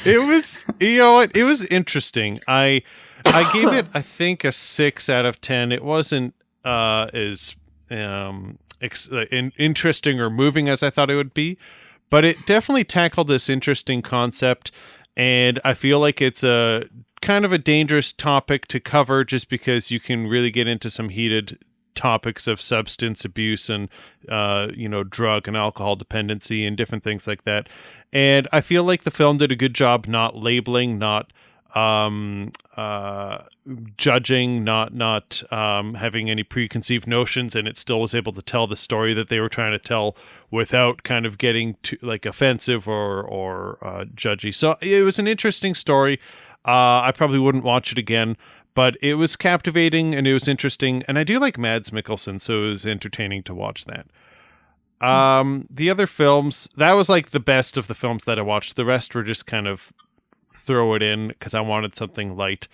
It was, you know what? It was interesting. I gave it, I think, a 6 out of 10. It wasn't as interesting or moving as I thought it would be, but it definitely tackled this interesting concept. And I feel like it's a kind of a dangerous topic to cover just because you can really get into some heated topics of substance abuse and, drug and alcohol dependency and different things like that. And I feel like the film did a good job not labeling, not judging, not having any preconceived notions, and it still was able to tell the story that they were trying to tell without kind of getting too like offensive or judgy. So it was an interesting story. I probably wouldn't watch it again, but it was captivating and it was interesting, and I do like Mads Mikkelsen, so it was entertaining to watch that. The other films, that was like the best of the films that I watched. The rest were just kind of throw it in because I wanted something light.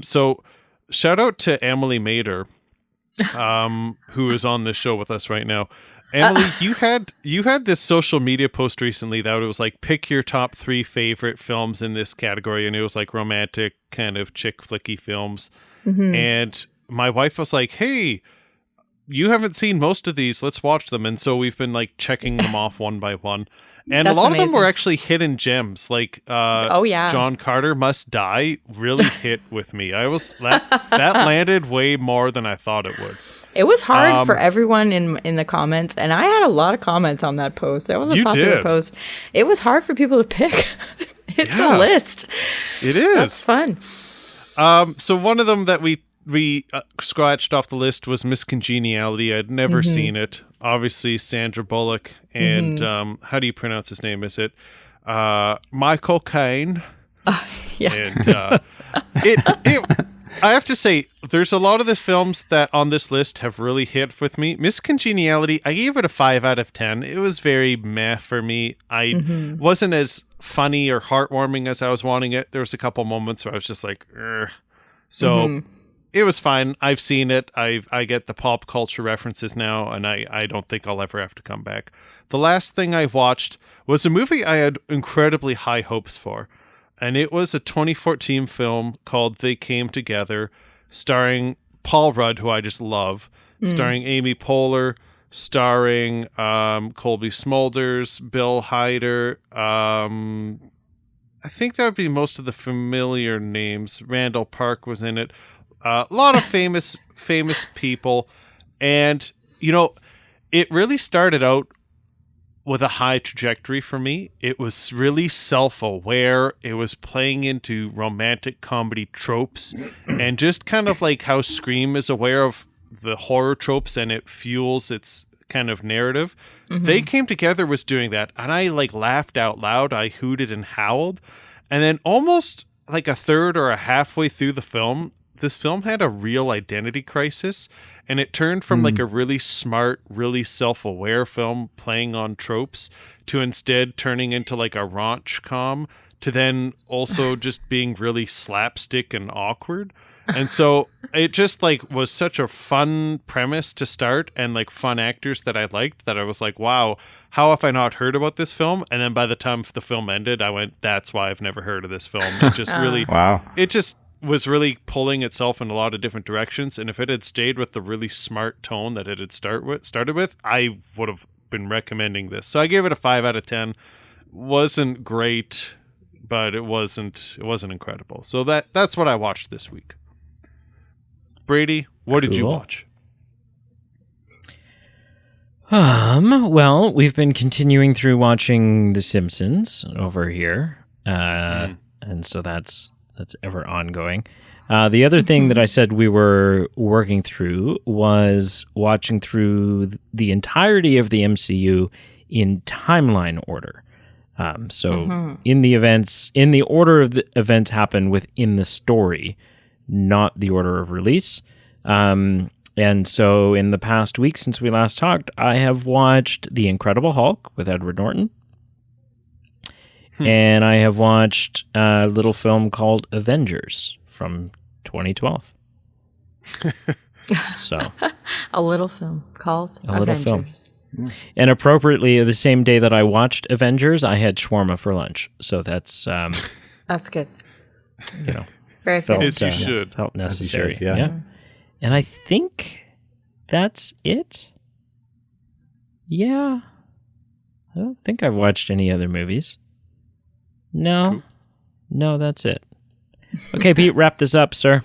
So shout out to Emily Mader, who is on this show with us right now. Emily, you had this social media post recently that it was like, pick your top 3 favorite films in this category, and it was like romantic kind of chick flicky films. And my wife was like, hey, you haven't seen most of these, let's watch them. And so we've been like checking them off one by one. And That's a lot amazing. of them were actually hidden gems. Like John Carter Must Die really hit with me. That landed way more than I thought it would. It was hard for everyone in the comments, and I had a lot of comments on that post. That was a popular post. It was hard for people to pick. It's a list. It is. That's fun. So one of them that we scratched off the list was Miss Congeniality. I'd never seen it. Obviously, Sandra Bullock and how do you pronounce his name? Is it Michael Caine? Yeah. And I have to say, there's a lot of the films that on this list have really hit with me. Miss Congeniality, I gave it a 5 out of 10. It was very meh for me. I wasn't as funny or heartwarming as I was wanting it. There was a couple moments where I was just like, ugh. So it was fine. I've seen it. I get the pop culture references now, and I don't think I'll ever have to come back. The last thing I watched was a movie I had incredibly high hopes for, and it was a 2014 film called They Came Together, starring Paul Rudd, who I just love, starring Amy Poehler, starring Colby Smulders, Bill Hader. I think that would be most of the familiar names. Randall Park was in it. A lot of famous people. And, you know, it really started out with a high trajectory for me. It was really self-aware. It was playing into romantic comedy tropes and just kind of like how Scream is aware of the horror tropes and it fuels its kind of narrative. They Came Together was doing that, and I like laughed out loud. I hooted and howled. And then almost like a third or a halfway through the film, this film had a real identity crisis, and it turned from like a really smart, really self-aware film playing on tropes to instead turning into like a raunch-com, to then also just being really slapstick and awkward. And so it just like was such a fun premise to start, and like fun actors that I liked, that I was like, wow, how have I not heard about this film? And then by the time the film ended, I went, that's why I've never heard of this film. It just really, it just was really pulling itself in a lot of different directions. And if it had stayed with the really smart tone that it had started with, I would have been recommending this. So I gave it a 5 out of 10. Wasn't great, but it wasn't incredible. So that's what I watched this week. Brady, what did you watch? Well, we've been continuing through watching The Simpsons over here. And so that's ever ongoing. The other thing that I said we were working through was watching through the entirety of the MCU in timeline order. So in the order of the events happen within the story, not the order of release. And so in the past week since we last talked, I have watched The Incredible Hulk with Edward Norton. And I have watched a little film called Avengers from 2012. So A little film called little film. Avengers. And appropriately, the same day that I watched Avengers, I had shawarma for lunch. So that's That's good. you know, Very felt, good. As you should. felt necessary. should, yeah. And I think that's it. Yeah. I don't think I've watched any other movies. No. No, that's it. Okay, Pete, wrap this up, sir.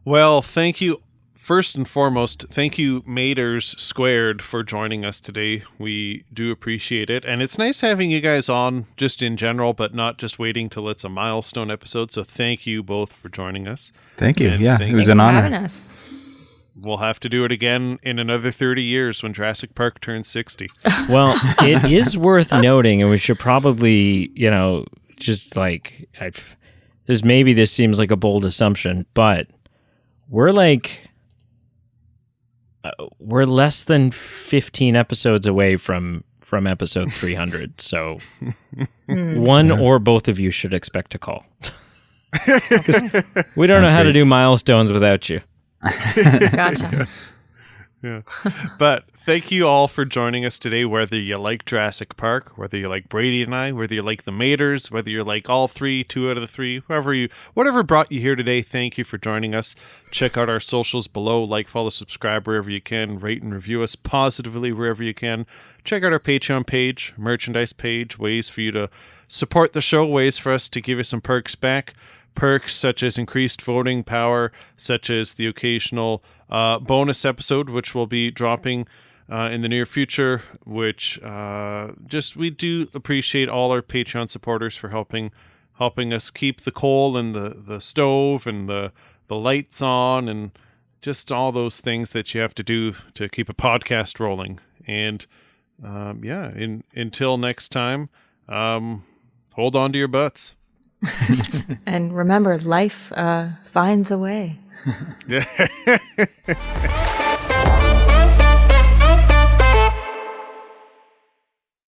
Well, thank you first and foremost, thank you, Maters Squared, for joining us today. We do appreciate it. And it's nice having you guys on just in general, but not just waiting till it's a milestone episode. So thank you both for joining us. Thank you. And Yeah, thank it was you an for honor. having us. We'll have to do it again in another 30 years when Jurassic Park turns 60. Well, it is worth noting, and we should probably, just like, this seems like a bold assumption, but we're less than 15 episodes away from episode 300. So one or both of you should expect a call. 'Cause we don't know how to do milestones without you. Gotcha. Yeah. But thank you all for joining us today, whether you like Jurassic Park, whether you like Brady and I, whether you like the Maters, whether you like all three, 2 out of the 3, whatever brought you here today, thank you for joining us. Check out our socials below, like, follow, subscribe wherever you can, rate and review us positively wherever you can. Check out our Patreon page, merchandise page, ways for you to support the show, ways for us to give you some perks back. Perks such as increased voting power, such as the occasional bonus episode, which will be dropping in the near future, which we do appreciate all our Patreon supporters for helping us keep the coal and the stove and the lights on and just all those things that you have to do to keep a podcast rolling. And until next time, hold on to your butts. And remember, life finds a way.